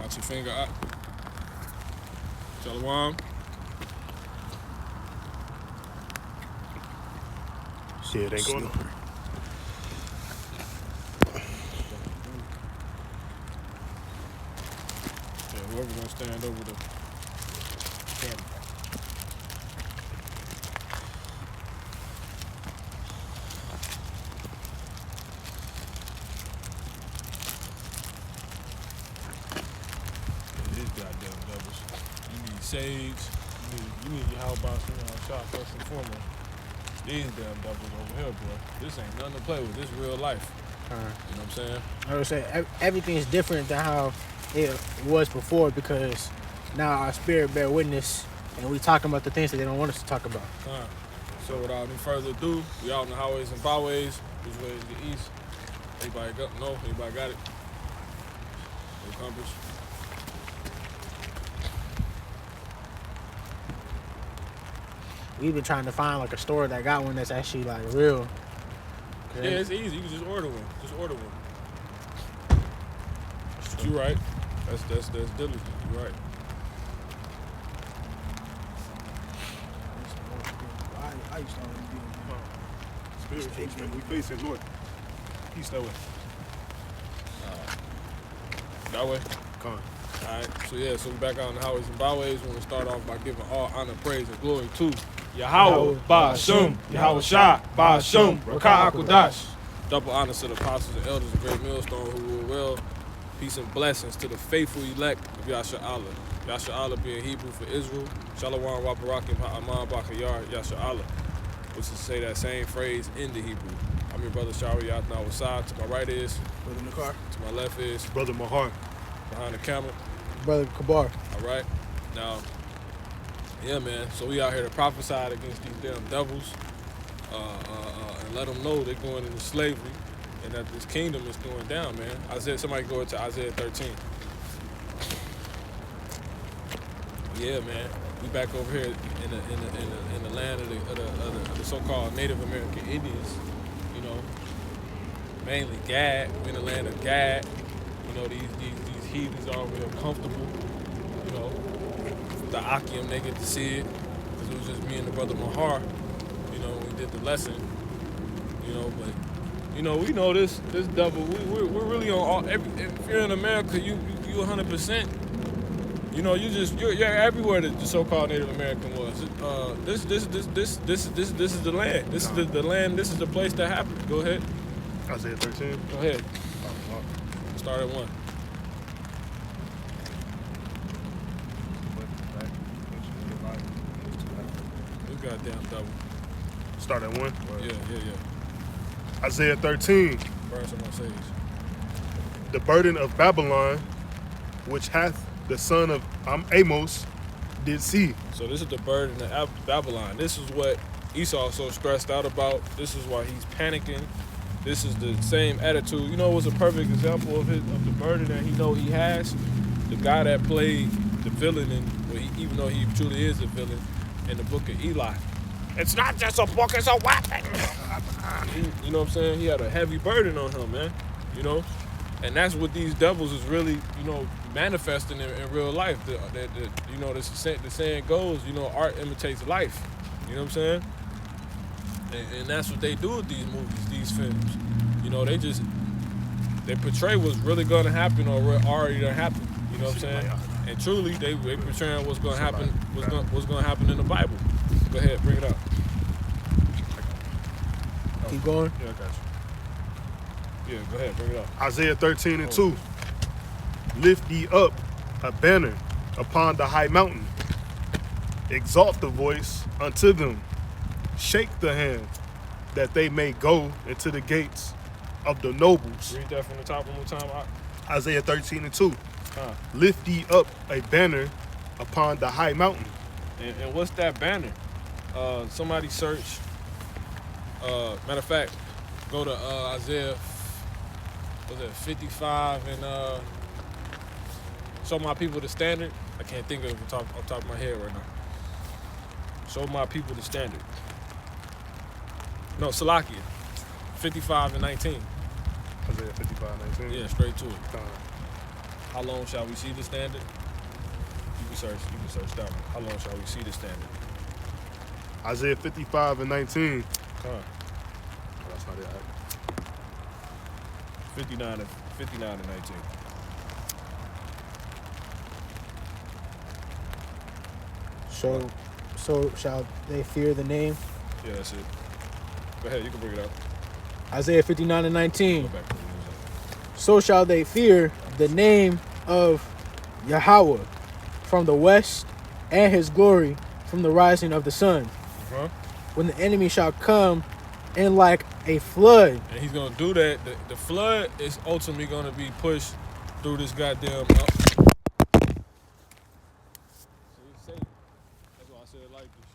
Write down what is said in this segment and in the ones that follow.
Watch your finger up. Shalom. Shit, ain't going on. Yeah, whoever's gonna stand over the camera. These goddamn devils. You need sage. You need your house box shot first and foremost. These damn devils over here, bro. This ain't nothing to play with. This real life. You know what I'm saying? I would say everything is different than how it was before because now our spirit bear witness and we talking about the things that they don't want us to talk about. So without any further ado, we out on the highways and byways. Which way is the east? Anybody got? No? Anybody got it? No compass? We've been trying to find like a store that got one that's actually like real. Yeah, it's easy. You can just order one. Just order one. You're right. That's diligent. You're right. I used to always be on we facing north. East that way. That way? Come on. Alright, so we back out on the highways and byways. We want to start off by giving all honor, praise, and glory to Yahweh, Ba'ashum, Yahweh Shah, Ba'ashum, Rakah Akwadash. Double honors to the apostles and elders of Great Millstone who rule well. Peace and blessings to the faithful elect of Yasha Allah. Yasha Allah being Hebrew for Israel. Shalom Waparakim Ha'aman Bakayar Yasha Allah, which is to say that same phrase in the Hebrew. I'm your brother Shari Yatna Wasad. To my right is Brother Nakar. To my left is Brother Mahar. Behind the camera, Brother Kabar. all right. Now, yeah, man. So we out here to prophesy against these damn devils, and let them know they're going into slavery, and that this kingdom is going down, man. Somebody go into Isaiah 13. Yeah, man. We back over here in the land of the so-called Native American Indians. You know, mainly Gad. We're in the land of Gad. You know, these heathens are real comfortable. You know, the Akim, they get to see it. Because it was just me and the brother Mahar, you know, when we did the lesson. You know, but, you know, we know this devil, we're really on all, if you're in America, you 100%. You know, you're everywhere that the so-called Native American was. This is the land. This is the land, this is the place that happened. Go ahead. Isaiah 13. Go ahead. Start at 1. Goddamn double. Start at 1? Yeah. Isaiah 13. Burn some on sage. The burden of Babylon, which hath the son of Amos, did see. So this is the burden of Babylon. This is what Esau's so stressed out about. This is why he's panicking. This is the same attitude. You know what's a perfect example of the burden that he know he has? The guy that played the villain, even though he truly is a villain, in the book of Eli. It's not just a book, it's a weapon. You know what I'm saying? He had a heavy burden on him, man. You know? And that's what these devils is really, you know, manifesting in real life. You know, the saying goes, you know, art imitates life. You know what I'm saying? And that's what they do with these movies, these films. You know, they portray what's really going to happen or what already done happened. You know what I'm saying? And truly, they portraying what's going to happen, what's going to happen in the Bible. Go ahead, bring it up. Keep going. Yeah, I got you. Yeah, go ahead, bring it up. Isaiah 13 and 2. Lift ye up a banner upon the high mountain. Exalt the voice unto them. Shake the hand that they may go into the gates of the nobles. Read that from the top one more time. Isaiah 13 and 2. Lift ye up a banner upon the high mountain. And what's that banner? Somebody search. Matter of fact, go to Isaiah, was it 55 and show my people the standard. I can't think of it off the top of my head right now. Show my people the standard. No, Salakia, 55 and 19. Isaiah 55 and 19. Yeah, straight to it. How long shall we see the standard? You can search that one. How long shall we see the standard? Isaiah 55 and 19. Come on. Oh, that's not it. 59 and 19. So shall they fear the name? Yeah, that's it. Go ahead, you can bring it up. Isaiah 59 and 19. Go back to the So shall they fear the name of Yahweh from the west, and his glory from the rising of the sun. Uh-huh. When the enemy shall come in like a flood. And he's gonna do that. The flood is ultimately gonna be pushed through this goddamn. See, that's why I said like this.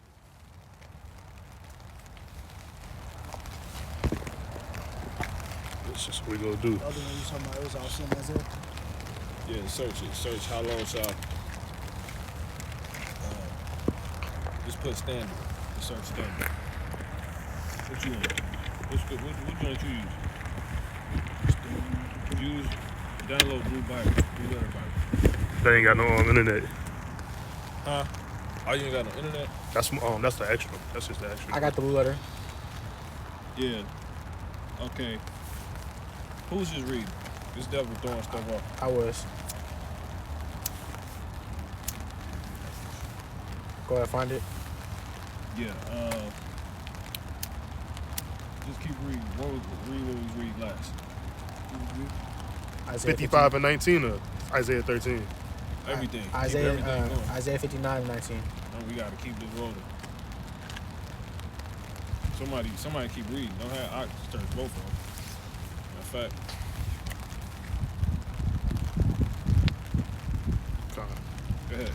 That's just what we gonna do. The other one you talking about, it was all same as it. Yeah, search it. Search how long shall. Just put standard. Just search standard. What you want? Which one you use? Use download Blue Bible. Blue Letter Bible. They ain't got no internet. Huh? Oh, you ain't got no internet? That's the extra. That's just the extra. I got the blue letter. Yeah. Okay. Who's just reading? This devil throwing stuff off. I was. Go ahead, find it. Yeah. Just keep reading. Read what we read last. Isaiah 55 and 19 of Isaiah 13. Everything. Keep Isaiah everything going. Isaiah 59 and 19. And we gotta keep this rolling. Somebody keep reading. Don't have I search both of them. Matter of fact. Go ahead.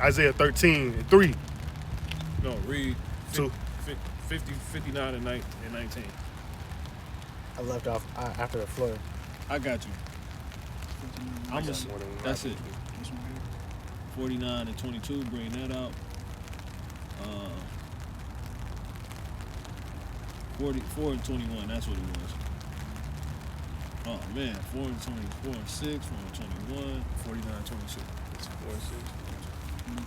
Isaiah 13 and 3. No, read 2. 59 and 19. I left off after the flood. I got you. That's it. 49 and 22, bring that out. 44 and 21, that's what it was. Oh man, 4 and 24 and 6, 4 and 21, 49 and 26. It's 4 and 6.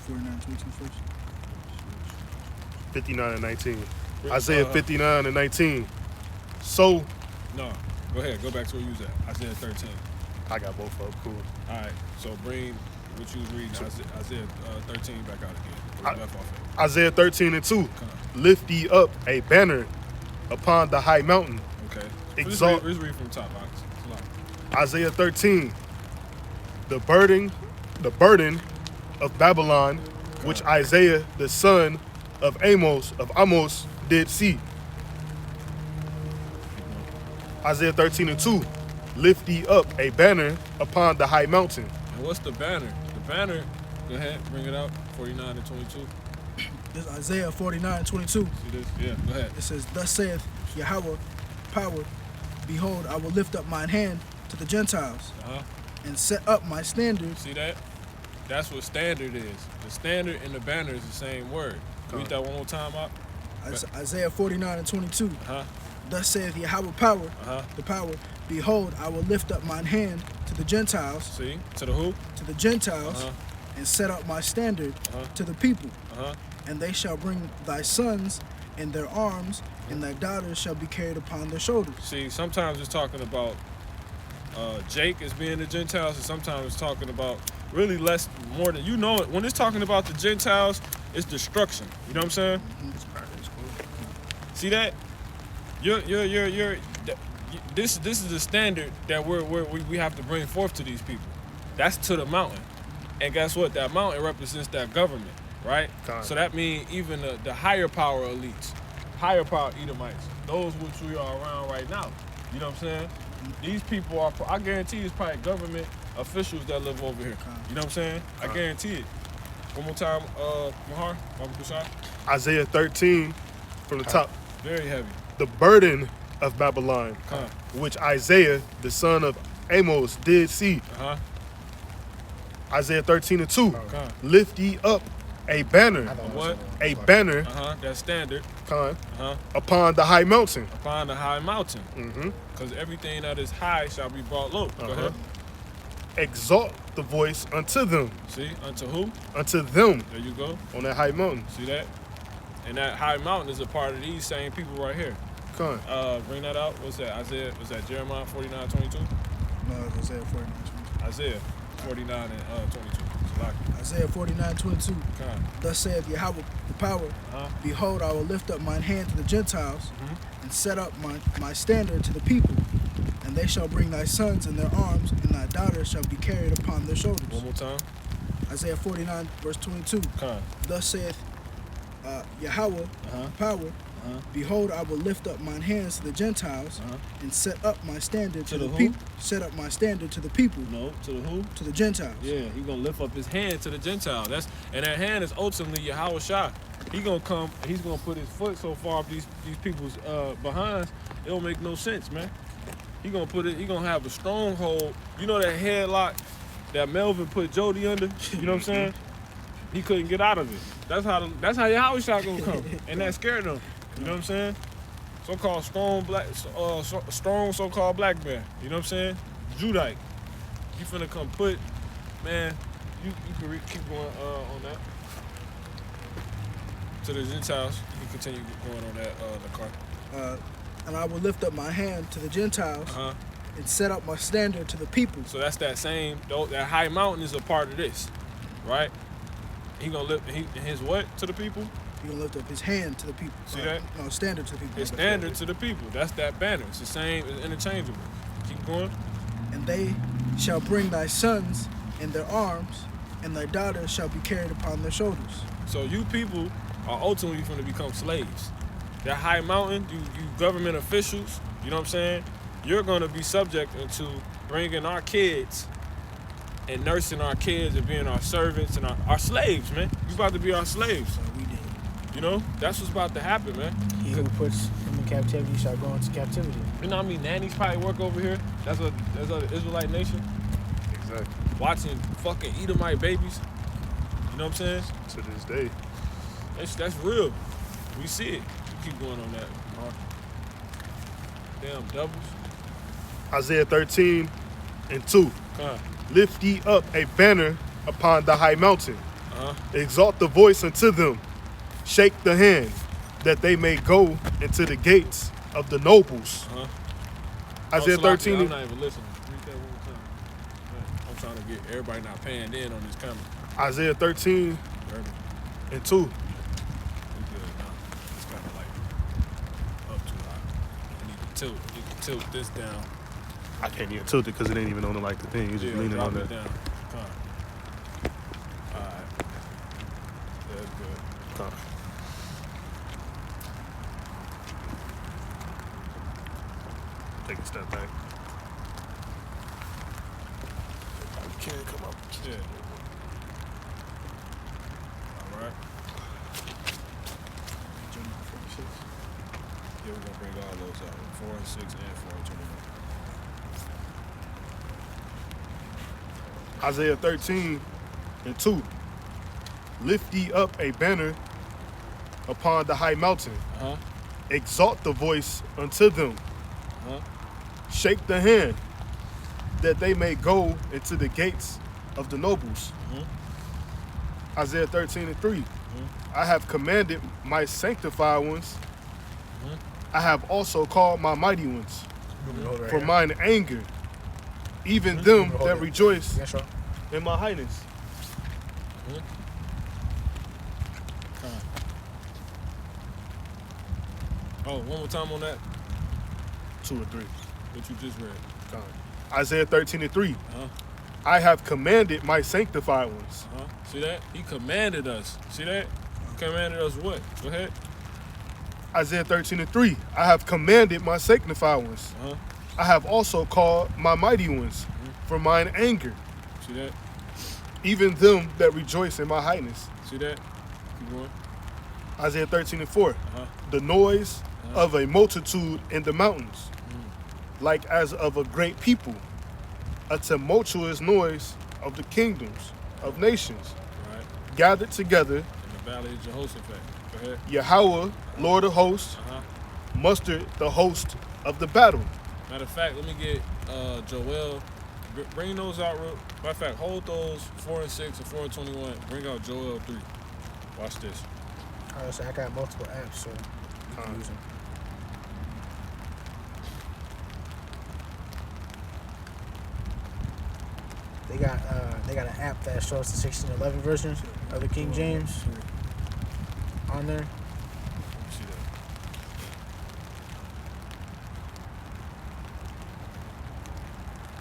49 and 22 first. 59 and 19. Isaiah 59 and 19. So, No, go ahead, go back to where you was at. Isaiah 13. I got both of them. Cool. Alright, so bring what you was reading, Isaiah 13 back out again. Where you left off at. Isaiah 13 and 2. Come on. Lift ye up a banner upon the high mountain. Okay. Exalt. Let's read from the top, Alex. Isaiah 13. The burden of Babylon, which Isaiah the son of Amos did see. Isaiah 13 and 2. Lift ye up a banner upon the high mountain. And what's the banner? The banner, go ahead, bring it out. 49 and 22. This is Isaiah 49 and 22. See this? Yeah, go ahead. It says, thus saith Yahweh, power, behold, I will lift up mine hand to the Gentiles Uh-huh. and set up my standards. See that? That's what standard is. The standard and the banner is the same word. Read that one more time out. Isaiah 49 and 22. Uh-huh. Thus saith Yahweh, power, Uh-huh. the power, behold, I will lift up mine hand to the Gentiles, See? To the who? to the Gentiles, Uh-huh. and set up my standard Uh-huh. to the people. Uh-huh. And they shall bring thy sons in their arms, and thy daughters shall be carried upon their shoulders. See, sometimes it's talking about Jake as being the Gentiles, and sometimes it's talking about really more than, when it's talking about the Gentiles, it's destruction. You know what I'm saying? See that? This is the standard that we have to bring forth to these people. That's to the mountain. And guess what? That mountain represents that government, right? God. So that means even the higher power elites, higher power Edomites, those which we are around right now. You know what I'm saying? These people are, I guarantee it's probably government officials that live over here. You know what I'm saying? I guarantee it. One more time, Mahar, Baba Kushai. Isaiah 13 from the top. Very heavy. The burden of Babylon, which Isaiah the son of Amos did see. Uh-huh. Isaiah 13 and 2. Con. Lift ye up a banner. What? A banner. Uh-huh. That's standard. Uh-huh. Upon the high mountain. Upon the high mountain. Mm-hmm. Because everything that is high shall be brought low. Go ahead. exalt the voice unto them. See, unto who? Unto them There you go. on that high mountain. See that? And that high mountain is a part of these same people right here. Come. Bring that out. What's that? Isaiah? Was that Jeremiah 49:22? No, Isaiah 49:22. Isaiah 49 and 22. Salaki. Isaiah 49:22. Come. Thus saith Yahweh the power, Uh-huh. behold, I will lift up mine hand to the Gentiles, Mhm. and set up my standard to the people. And they shall bring thy sons in their arms, and thy daughters shall be carried upon their shoulders. One more time. Isaiah 49:22. Come. Thus saith Yahweh Uh-huh. the power, Uh-huh. behold, I will lift up mine hands to the Gentiles, Uh-huh. and set up my standard to To the the who? people. Set up my standard to the people, No, to the who? to the Gentiles. Yeah, he gonna lift up his hand to the Gentile. And that hand is ultimately Yahweh Shah. He gonna come and he's gonna put his foot so far up these people's behinds, it don't make no sense, man. He gonna have a stronghold. You know that headlock that Melvin put Jody under? You know what I'm saying? He couldn't get out of it. That's how Yahweh Shah gonna come. And that scared him. You know what I'm saying? So-called strong so-called black man. You know what I'm saying? Judite. You finna come put, man, you can keep going on that. To the Gentiles, you can continue going on that, the car. And I will lift up my hand to the Gentiles, Uh-huh. and set up my standard to the people. So that's that same, that high mountain is a part of this, right? He gonna lift his what to the people? He gonna lift up his hand to the people. See that? No, standard to the people. His standard to the people. That's that banner. It's the same, it's interchangeable. Keep going. And they shall bring thy sons in their arms, and thy daughters shall be carried upon their shoulders. So you people are ultimately going to become slaves. That high mountain, you government officials, you know what I'm saying? You're going to be subject to bringing our kids and nursing our kids and being our servants and our slaves, man. You about to be our slaves. So we did. You know? That's what's about to happen, man. He who puts him in captivity shall go into captivity. You know how many nannies probably work over here? That's an Israelite nation. Exactly. Watching fucking Edomite babies. You know what I'm saying? To this day. That's real. We see it. Keep going on that, Mark. Damn doubles. Isaiah 13:2. Come. Lift ye up a banner upon the high mountain. Uh-huh. Exalt the voice unto them. Shake the hand, that they may go into the gates of the nobles. Uh-huh. Isaiah Salaki, 13. I'm not even listening. Read that one more time. I'm trying to get everybody not paying in on this camera. Isaiah 13:2. We good now. It's kind of like up too high. I need to tilt this down. I can't even tilt it because it ain't even on the like the thing. You just leaning drop on it that. down. Come on. All right. That's good. Come. Take a step back. You can't come up. Yeah. All right. Yeah, we're gonna bring all those up. 4 and 6 and 4 and 21. Isaiah 13:2. Lift ye up a banner upon the high mountain. Uh-huh. Exalt the voice unto them. Uh-huh. Shake the hand, that they may go into the gates of the nobles. Mm-hmm. Isaiah 13:3. I have commanded my sanctified ones. I have also called my mighty ones. For mine anger, even them that rejoice Yes, sir. in my highness. Oh, one more time on that. 2 or 3. What you just read. Isaiah 13:3. Uh-huh. I have commanded my sanctified ones. Uh-huh. See that? He commanded us. See that? He commanded us what? Go ahead. Isaiah 13:3. I have commanded my sanctified ones. Uh-huh. I have also called my mighty ones for mine anger, See that? even them that rejoice in my highness. See that? Keep going. Isaiah 13:4. Uh-huh. The noise of a multitude in the mountains, like as of a great people, a tumultuous noise of the kingdoms of nations, Right. gathered together. In the valley of Jehoshaphat. Go ahead. Yahweh, Lord of hosts, Uh-huh. mustered the host of the battle. Matter of fact, let me get Joel bring those out. Matter of fact, hold those 4 and 6 and 4 and 21. Bring out Joel 3. Watch this. So I got multiple apps, so you can use them. They got an app that shows the 1611 version of the King James on there. Let me see that.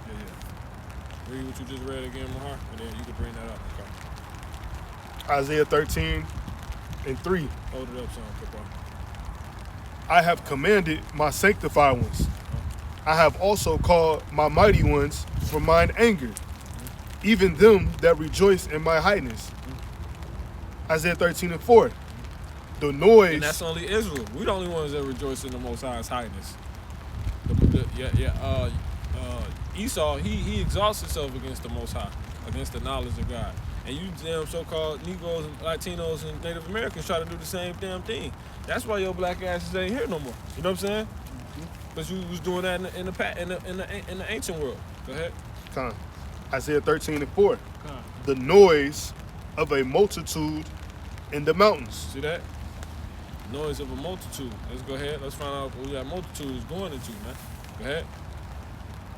Yeah. Read what you just read again, Mahar, and then you can bring that up. Okay. Isaiah 13 and 3. Hold it up, son, Papa. I have commanded my sanctified ones. I have also called my mighty ones from mine anger, even them that rejoice in my highness. Isaiah 13 and 4. The noise. And that's only Israel. We the only ones that rejoice in the Most High's highness. Esau, he exalts himself against the Most High, against the knowledge of God. And you damn so-called Negroes and Latinos and Native Americans try to do the same damn thing. That's why your black asses ain't here no more. You know what I'm saying? Because you was doing that in the ancient world. Go ahead. Con. Isaiah 13 and 4. Come. The noise of a multitude in the mountains. See that? Noise of a multitude. Let's go ahead. Let's find out where that multitude is going into, man. Go ahead.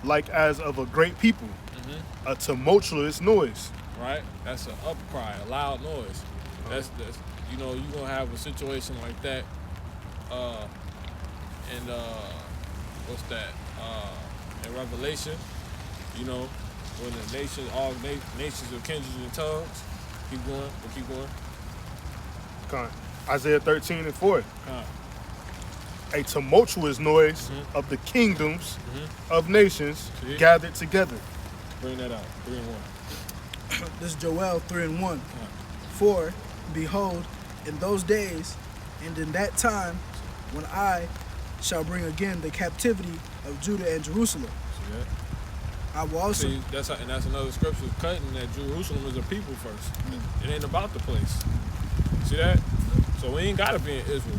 Like as of a great people. A tumultuous noise. Right? That's an upcry, a loud noise. That's you know, you're gonna have a situation like that. What's that? In Revelation, you know, when the nation, all nations of kindreds and tongues. Keep going. We'll keep going. Con. Isaiah 13 and 4. Come. A tumultuous noise of the kingdoms of nations See? gathered together. Bring that out. 3 and 1. This is Joel 3 and 1. Come. For, behold, in those days and in that time, when I shall bring again the captivity of Judah and Jerusalem, See that? I will also. See, that's another scripture cutting that Jerusalem is a people first. It ain't about the place. See that? So we ain't gotta be in Israel.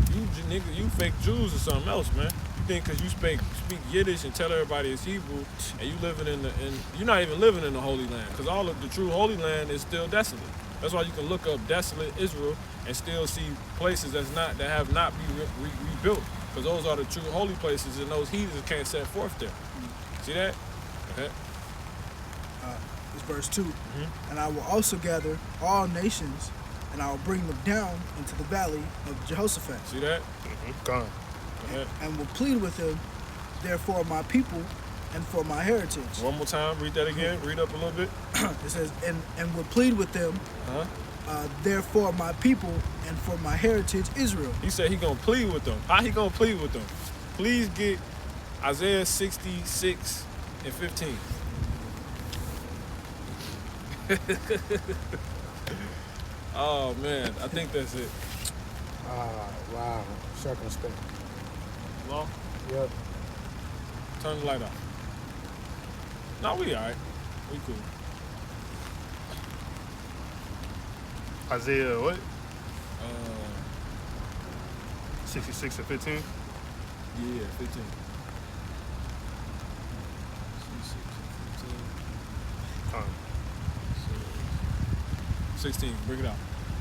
You fake Jews or something else, man. You think because you speak Yiddish and tell everybody it's Hebrew, and you living you're not even living in the Holy Land, because all of the true Holy Land is still desolate. That's why you can look up desolate Israel and still see places that have not been rebuilt, because those are the true holy places, and those heathens can't set forth there. See that? Okay. It's verse 2. And I will also gather all nations, and I will bring them down into the valley of Jehoshaphat. See that? Gone. Go ahead. And will plead with him, therefore my people and for my heritage. One more time. Read that again. Read up a little bit. It says, and will plead with them, therefore my people and for my heritage Israel. He said he gonna plead with them. How he gonna plead with them? Please get Isaiah 66 and 15. Oh man, I think that's it. Wow. Circumspect. Law, Yep. turn the light off. No, we alright. We cool. Isaiah what? 66 and 15. Yeah, 15. 66 and 15. Gone. 16. Bring it out.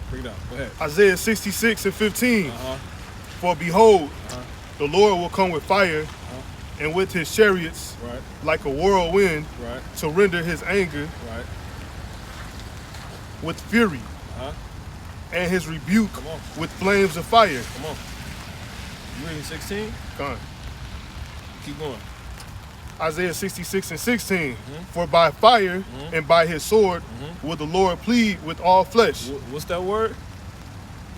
Bring it out. Go ahead. Isaiah 66 and 15. Uh-huh. For behold, Uh-huh. the Lord will come with fire and with his chariots Right. like a whirlwind Right. to render his anger Right. with fury Uh-huh. and his rebuke Come on. with flames of fire. Come on. You reading 16? Gone. Keep going. Isaiah 66 and 16. For by fire and by his sword will the Lord plead with all flesh. What's that word?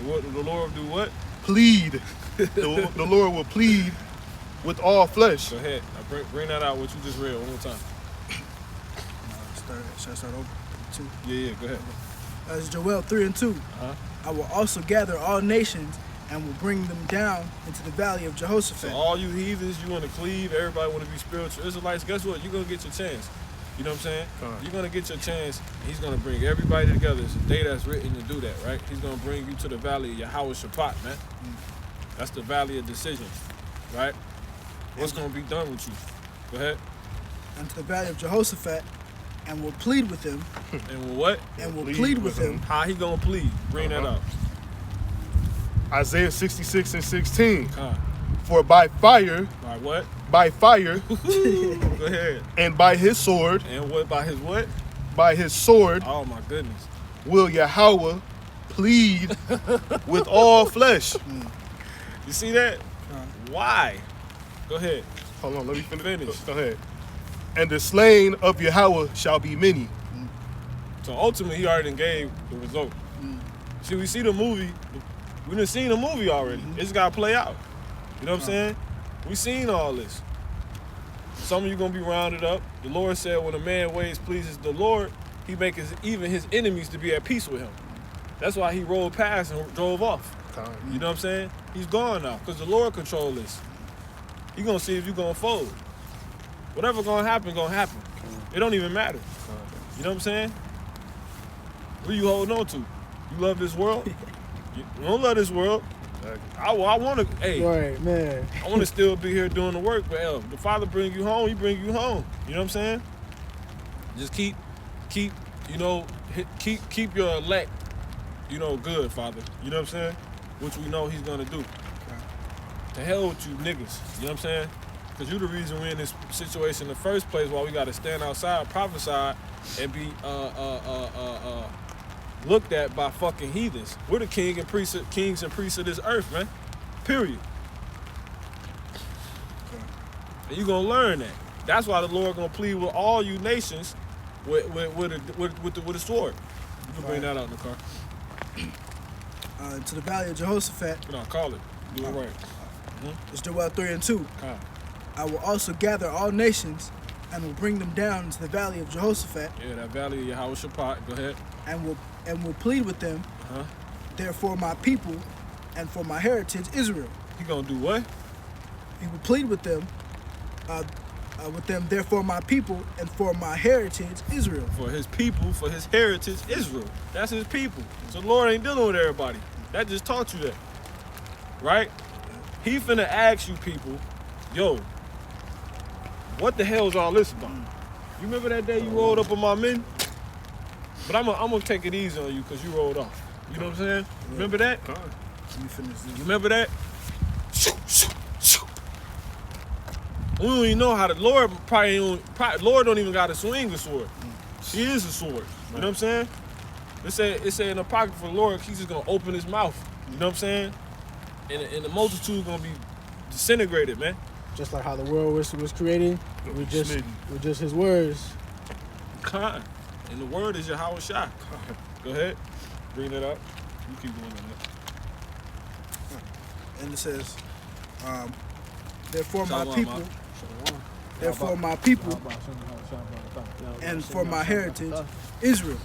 The Lord do what? Plead. the Lord will plead with all flesh. Go ahead. Now bring that out, what you just read one more time. Should I start over? 2. Yeah, go ahead. That's Joel 3 and 2. Uh-huh. I will also gather all nations and will bring them down into the valley of So Jehoshaphat. all you heathens, you want to cleave, everybody want to be spiritual Israelites, guess what? You're going to get your chance. You know what I'm saying? You're going to get your chance, and he's going to bring everybody together. It's a day that's written to do that, right? He's going to bring you to the valley of Yahweh Shaphat, man. That's the valley of decisions, right? What's going to be done with you? Go ahead. And to the valley of Jehoshaphat, and will plead with him, And what? and will plead with him. How he gonna plead? Bring that up. Isaiah 66 and 16. Huh. For by fire, By what? by fire, Go ahead. and by his sword, And what by his what? by his sword, Oh my goodness. will Yahweh plead with all flesh. You see that? Why? Go ahead. Hold on, let me finish. Finish. Go ahead. And the slain of Yahweh shall be many. So ultimately, he already gave the result. See, we see the movie. We done seen the movie already. It's got to play out. You know what I'm saying? We seen all this. Some of you going to be rounded up. The Lord said when a man ways pleases the Lord, he makes even his enemies to be at peace with him. That's why he rolled past and drove off. You know what I'm saying? He's gone now because the Lord control this. He going to see if you going to fold. Whatever going to happen, It don't even matter. You know what I'm saying? What you holding on to? You love this world? You don't love this world. I want to, hey, Right, man. I want to still be here doing the work, but the Father bring you home, he bring you home. You know what I'm saying? Just keep, you know, keep your elect, you know, good, Father. You know what I'm saying? Which we know he's going to do. To hell with you niggas. You know what I'm saying? Because you the reason we're in this situation in the first place, why we got to stand outside, prophesy, and be looked at by fucking heathens. We're the kings and priests of this earth, man. Period. And you gonna learn that. That's why the Lord gonna plead with all you nations with a sword. You can bring that out in the car. To the valley of Jehoshaphat, No, call it. Do it right. it's Joel 3 and 2. Huh. I will also gather all nations and will bring them down into the valley of Jehoshaphat, Yeah, that valley of Yahweh Shaphat. Go ahead. and will plead with them. Uh-huh. Therefore, my people and for my heritage Israel. He gonna do what? He will plead with them. Therefore, my people and for my heritage Israel. For his people, for his heritage, Israel. That's his people. So the Lord ain't dealing with everybody. That just taught you that. Right? He finna ask you people, yo, what the hell is all this about? You remember that day you rolled up on my men? But I'm gonna take it easy on you because you rolled off. You know what I'm saying? Remember that? Let me finish this. You remember that? We don't even know how the Lord Lord don't even got to swing the sword. He is the sword. You know what I'm saying? It say in the pocket for the Lord, he's just gonna open his mouth. You know what I'm saying? And the multitude gonna be disintegrated, man. Just like how the world was created, with just his words. Con. And the word is Yahweh Shai. Go ahead. Bring that up. You keep going on that. And it says, therefore my Shalom, people, Ma. therefore my people and for my heritage Israel,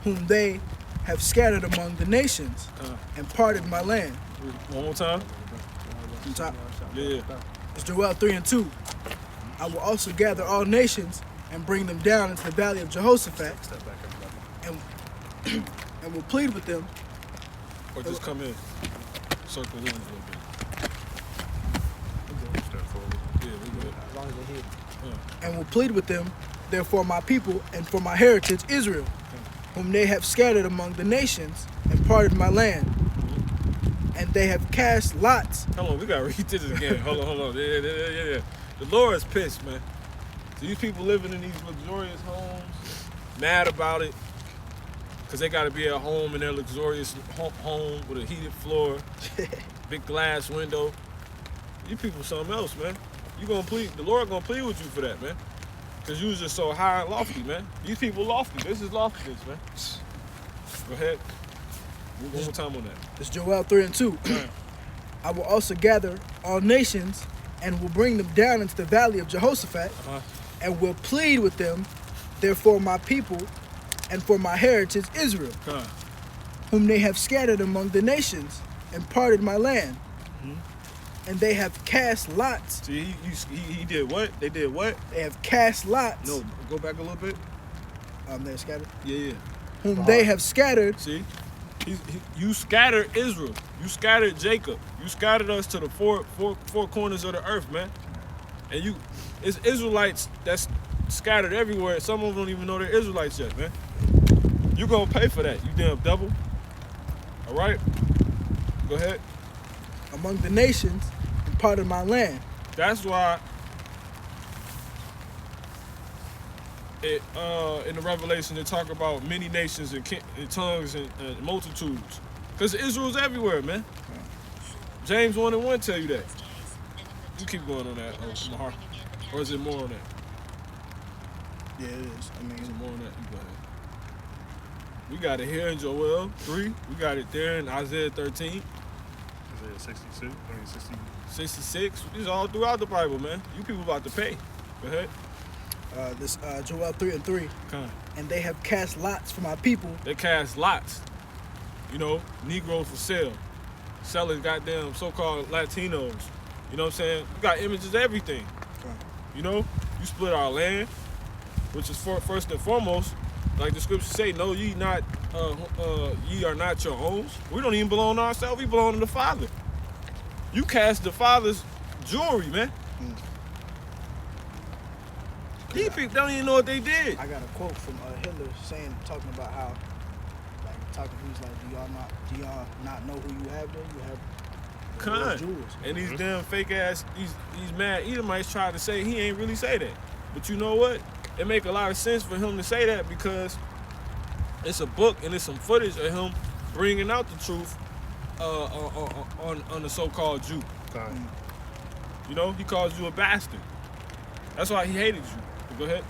whom they have scattered among the nations and parted my land. One more time. From top. Yeah. It's Joel 3 and 2. I will also gather all nations and bring them down into the valley of Jehoshaphat, and will plead with them. Or just come in. Circle in a little bit. Yeah, we good. As long as they hit. And will plead with them, therefore my people and for my heritage Israel, whom they have scattered among the nations and parted my land. And they have cast lots. Hold on, we gotta read this again. Hold on. Yeah. The Lord is pissed, man. So these people living in these luxurious homes, mad about it, because they gotta be at home in their luxurious home with a heated floor, big glass window. You people something else, man. You gonna plead, the Lord gonna plead with you for that, man. Because you was just so high and lofty, man. These people lofty. This is loftiness, man. Go ahead. One more time on that. It's Joel 3 and 2. I will also gather all nations and will bring them down into the valley of Jehoshaphat, and will plead with them, therefore my people and for my heritage Israel, whom they have scattered among the nations and parted my land. And they have cast lots. See, he did what? They did what? They have cast lots. No, go back a little bit. They're scattered. Yeah. Whom they have scattered. See, you scattered Israel. You scattered Jacob. You scattered us to the four corners of the earth, man. And it's Israelites that's scattered everywhere. Some of them don't even know they're Israelites yet, man. You gonna pay for that, you damn devil. All right? Go ahead. Among the nations and part of my land. That's why in the Revelation they talk about many nations and tongues and multitudes. Because Israel's everywhere, man. James 1:1 tell you that. You keep going on that, Mahar. Or is it more on that? Yeah, it is. I mean, Is it more on that? You go ahead. We got it here in Joel 3. We got it there in Isaiah 13. Isaiah 66. I mean 60. 66. These all throughout the Bible, man. You people about to pay. Go ahead. this Joel 3:3. Come. And they have cast lots for my people. They cast lots. You know, Negroes for sale. Selling goddamn so-called Latinos. You know what I'm saying? We got images of everything. Okay. You know, you split our land, which is first and foremost, like the scriptures say, no, ye are not your own. We don't even belong to ourselves. We belong to the Father. You cast the Father's jewelry, man. These people don't even know what they did. I got a quote from Hitler talking about how, he's like, do y'all not know who you have there? You have Con. jewels. And these damn fake ass, these mad Edomites try to say he ain't really say that. But you know what? It make a lot of sense for him to say that because it's a book and it's some footage of him bringing out the truth on the so-called Jew. You know, he calls you a bastard. That's why he hated you. But go ahead.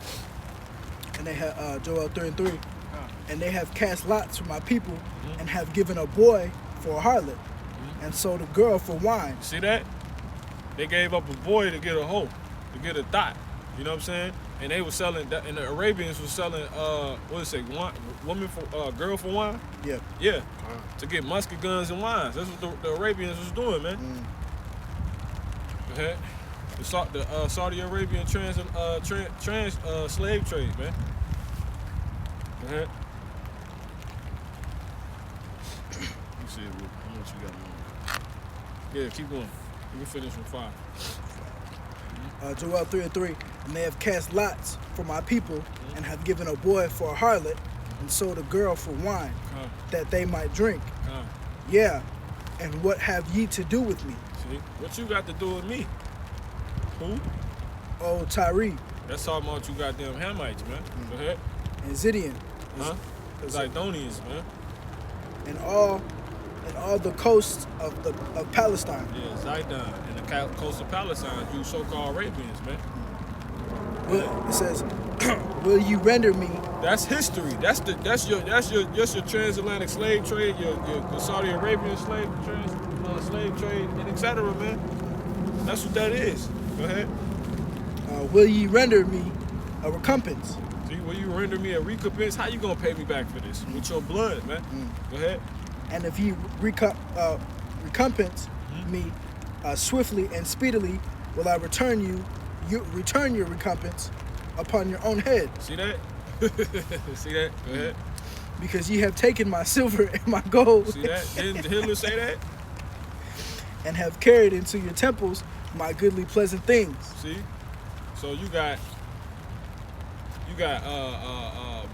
And they have Joel 3:3. And they have cast lots for my people and have given a boy for a harlot and sold a girl for wine. See that? They gave up a boy to get a hoe, to get a thought. You know what I'm saying? And they were selling, and the Arabians were selling, girl for wine? Yeah. Yeah. To get musket guns and wines. That's what the Arabians was doing, man. Go ahead. The Saudi Arabian trans slave trade, man. Go ahead. You see how much you got more. Yeah, keep going. We can finish with 5. Joel 3:3. And they have cast lots for my people and have given a boy for a harlot and sold a girl for wine that they might drink. Yeah. And what have ye to do with me? See? What you got to do with me? Who? Oh, Tyree. That's talking about you goddamn Hamites, man. Go ahead. And Zidian. Huh? Zidonians, man. And all the coasts of Palestine. Yeah, Zidon and the coast of Palestine, you so-called Arabians, man. It says, will you render me? That's history. That's your transatlantic slave trade, your Saudi Arabian slave trade, and etc., man. That's what that is. Go ahead. Will ye render me a recompense? See, will you render me a recompense? How you gonna pay me back for this? With your blood, man. Go ahead. And if ye recompense me swiftly and speedily, will I return your recompense upon your own head. See that? See that? Go ahead. Because ye have taken my silver and my gold. See that? Didn't Hitler say that? And have carried into your temples my goodly pleasant things. See? So you got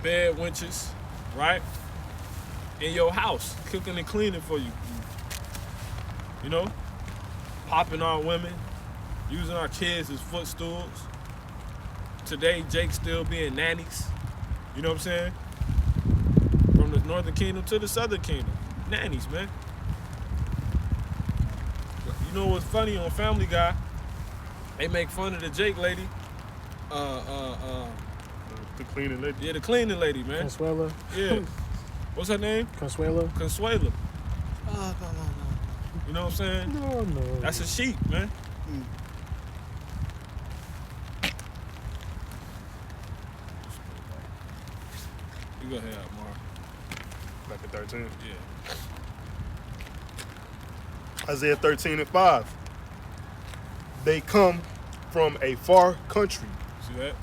bed wenches, right? In your house, cooking and cleaning for you. You know? Popping our women, using our kids as footstools. Today, Jake's still being nannies. You know what I'm saying? From the northern kingdom to the southern kingdom. Nannies, man. You know what's funny on Family Guy? They make fun of the Jake lady. The cleaning lady. Yeah, the cleaning lady, man. Consuela. Yeah. What's her name? Consuela. Consuela. You know what I'm saying? No. That's a sheep, man. You go ahead, Mark. Back at 13. Yeah. Isaiah 13:5. They come from a far country, See that?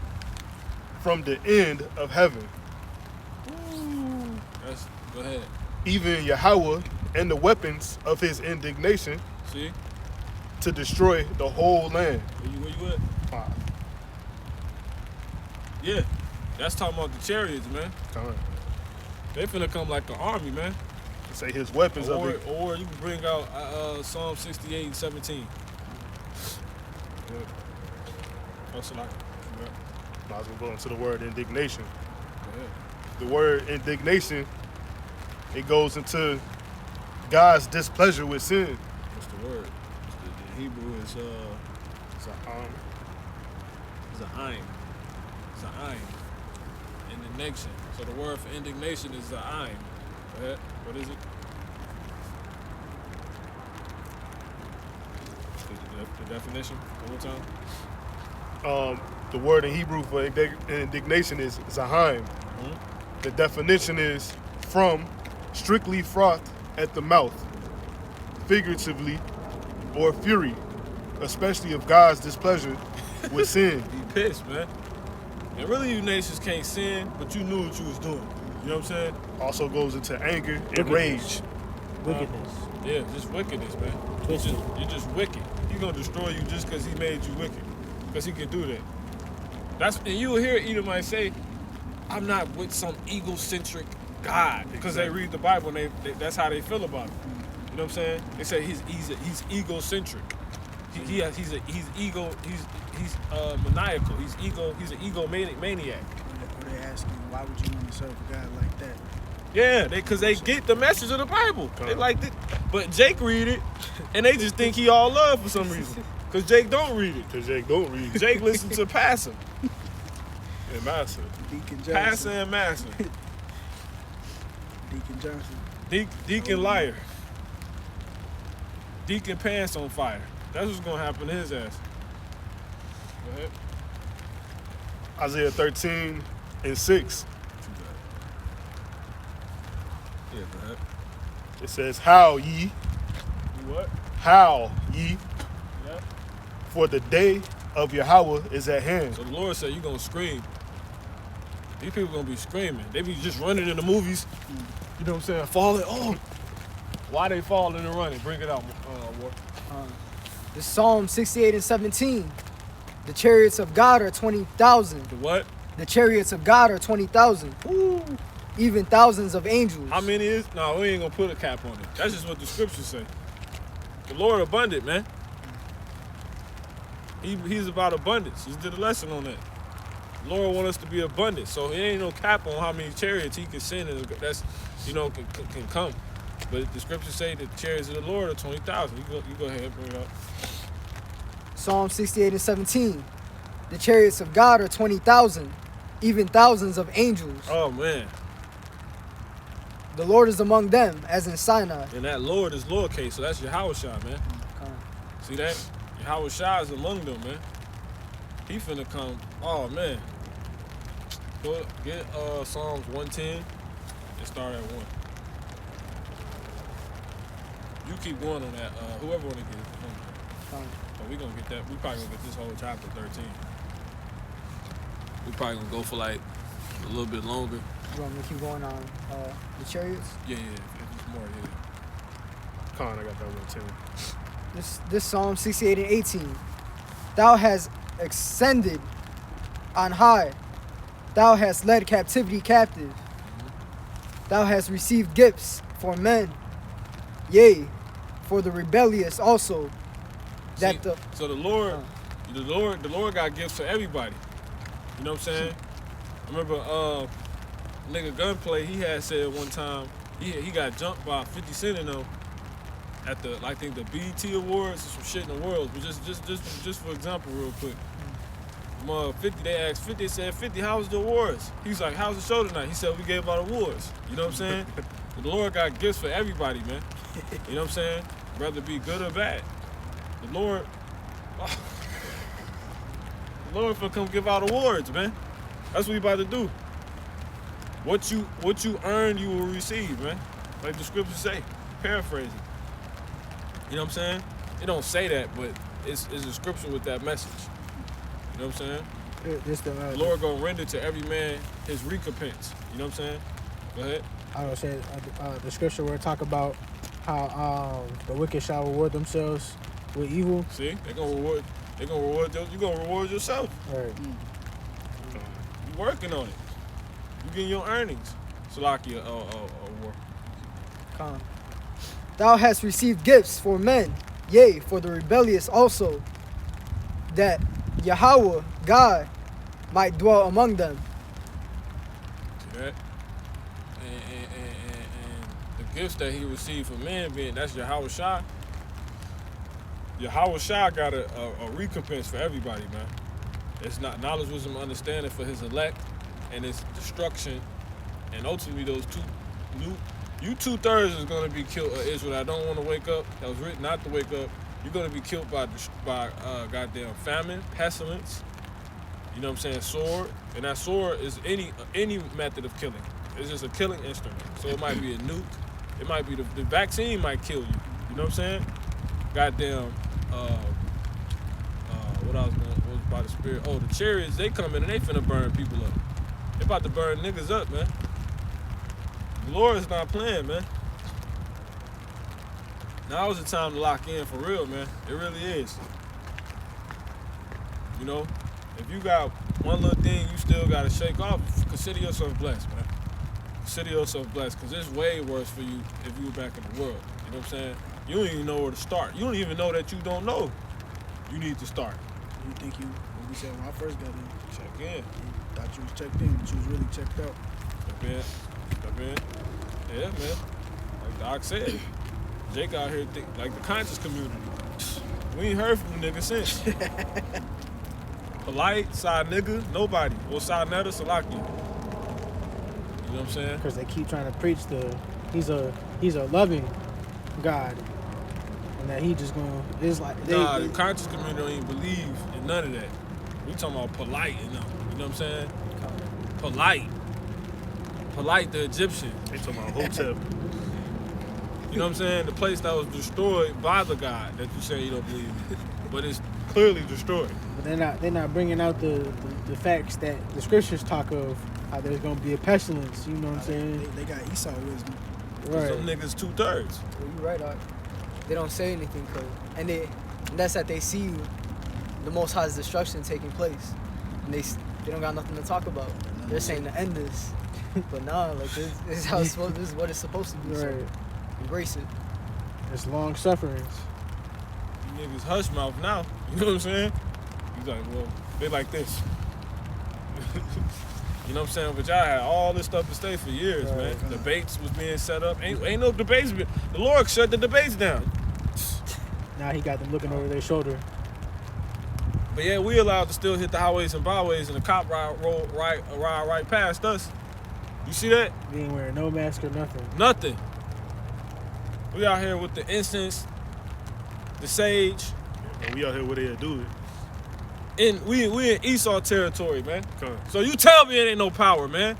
from the end of heaven. Go ahead. Even Yahweh and the weapons of his indignation See? to destroy the whole land. Where you at? 5. Yeah, that's talking about the chariots, man. Con. They finna come like an army, man. Say his weapons of it. Or you can bring out Psalm 68:17. Oh, so like, Might as well go into the word indignation. go ahead. The word indignation, it goes into God's displeasure with sin. What's the word? The Hebrew is So, It's an aim. It's an aim. Indignation. So the word for indignation is the aim. Go ahead. What is it? The definition? One more time. the word in Hebrew for indignation is zaheim. Mm-hmm. The definition is from, strictly froth at the mouth, figuratively, or fury, especially of God's displeasure with sin. Be pissed, man. And really, you nations can't sin, but you knew what you was doing. You know what I'm saying? Also goes into anger and Wickedness. rage. Wickedness. Yeah, just wickedness, man. Twisted. You're just wicked. He's gonna destroy you just because he made you wicked. Because he can do that. And you will hear Edomite say, I'm not with some egocentric God. Because they read the Bible and that's how they feel about it. You know what I'm saying? They say he's egocentric. He's maniacal. He's an egomaniac. Or they ask you, why would you want to serve a God like that? Yeah, because they get the message of the Bible. They like it. But Jake read it, and they just think he all love for some reason. Because Jake don't read it. Because Jake don't read. Jake listen to Passer. And Massa. Deacon Johnson. Passer and Master. Deacon Johnson. Deacon Liar. Deacon Pants on Fire. That's what's going to happen to his ass. Go ahead. Isaiah 13:6. Yeah, go ahead. It says, Howl ye, You what? howl ye, Yeah. for the day of Yahweh is at hand. So the Lord said you're going to scream. These people going to be screaming. They be just running in the movies. You know what I'm saying? Falling. Oh. Why they falling and running? Bring it out, War. The Psalm 68:17. The chariots of God are 20,000. The what? The chariots of God are 20,000. Woo. Even thousands of angels. How many is? No, we ain't gonna put a cap on it. That's just what the scriptures say. The Lord abundant, man. He's about abundance. He did a lesson on that. The Lord want us to be abundant, so he ain't no cap on how many chariots he can send, and that's can come. But the scriptures say that the chariots of the Lord are 20,000. You go ahead and bring it up. Psalm 68:17. The chariots of God are 20,000. Even thousands of angels. Oh man, The Lord is among them, as in Sinai. and that Lord is lowercase, so that's Yahweh Shah, man. See that? Yahweh Shah is among them, man. He finna come. Oh man. Go get Psalms 110 and start at 1. You keep going on that. Whoever wanna get it. But we gonna get that. We probably gonna get this whole chapter 13. We probably gonna go for like a little bit longer. You want me to keep going on the chariots? Yeah, if it's more, yeah. Con, I got that one too. This Psalm 68:18. Thou hast ascended on high. Thou hast led captivity captive. Thou hast received gifts for men. Yea, for the rebellious also. That See, so the Lord got gifts for everybody. You know what I'm saying? I remember nigga Gunplay, he had said one time he got jumped by 50 Cent in them at the I think the BET Awards or some shit in the world. But just for example, real quick. 50, they asked 50, they said, 50, how was the awards? He's like, how's the show tonight? He said, we gave out awards. You know what I'm saying? The Lord got gifts for everybody, man. You know what I'm saying? Whether it be good or bad. The Lord finna come give out awards, man. That's what we about to do. What you earn, you will receive, man. Like the scriptures say. Paraphrasing. You know what I'm saying? It don't say that, but it's a scripture with that message. You know what I'm saying? The Lord gonna render to every man his recompense. You know what I'm saying? Go ahead. I was saying the scripture where it talk about how the wicked shall reward themselves with evil. See, they're gonna reward. You gonna reward yourself. Right. You working on it. You getting your earnings. Salakia, war. Con. Thou hast received gifts for men, yea, for the rebellious also, that Yahweh, God, might dwell among them. See that? And the gifts that he received from men being, that's Yahweh Shai. Yahweh Shai got a recompense for everybody, man. It's not knowledge, wisdom, understanding for his elect, and it's destruction. And ultimately, those you 2/3 is going to be killed. Israel, I don't want to wake up. That was written not to wake up. You're going to be killed by goddamn famine, pestilence. You know what I'm saying? Sword. And that sword is any method of killing. It's just a killing instrument. So it might be a nuke. It might be the vaccine might kill you. You know what I'm saying? Goddamn. What was by the spirit? Oh, the chariots, they come in and they finna burn people up. They about to burn niggas up, man. The Lord is not playing, man. Now is the time to lock in for real, man. It really is. You know, if you got one little thing you still gotta shake off, consider yourself blessed, man. Consider yourself blessed, because it's way worse for you if you were back in the world. You know what I'm saying? You don't even know where to start. You don't even know that you don't know. You need to start. You think when we said when I first got in, Check in. you thought you was checked in, but you was really checked out. Step in. Yeah, man. Like Doc said, Jake out here like the conscious community. We ain't heard from the nigga since. Polite, side nigga, nobody. Or side netta, Salaki. You know what I'm saying? Because they keep trying to preach he's a loving God. And that he just gonna, it's like Nah, the conscious community don't even believe in none of that. We talking about polite and them. You know what I'm saying? Polite. Polite the Egyptian. They talking about Hotep. You know what I'm saying? The place that was destroyed by the God that you say you don't believe in. But it's clearly destroyed. But they're not bringing out the facts that the scriptures talk of, how there's gonna be a pestilence. You know what I'm saying? They got Esau wisdom. Right. Some niggas 2/3. Well, you're right, Art. They don't say anything, and that's that they see the Most High's destruction taking place, and they don't got nothing to talk about. They're saying to end this, but nah, like this is how it's supposed. This is what it's supposed to be. Right. So embrace it. It's long sufferings. You niggas hush mouth now. You know what I'm saying? He's like, well, they like this. You know what I'm saying? But y'all had all this stuff to stay for years, Right. man. Debates was being set up. Ain't no debates. The Lord shut the debates down. Now he got them looking over their shoulder. But yeah, we allowed to still hit the highways and byways, and the cop ride right past us. You see that? They ain't wearing no mask or nothing. Nothing. We out here with the incense, the sage, And we out here where they do it. and we in Esau territory, man. Come on. So you tell me it ain't no power, man.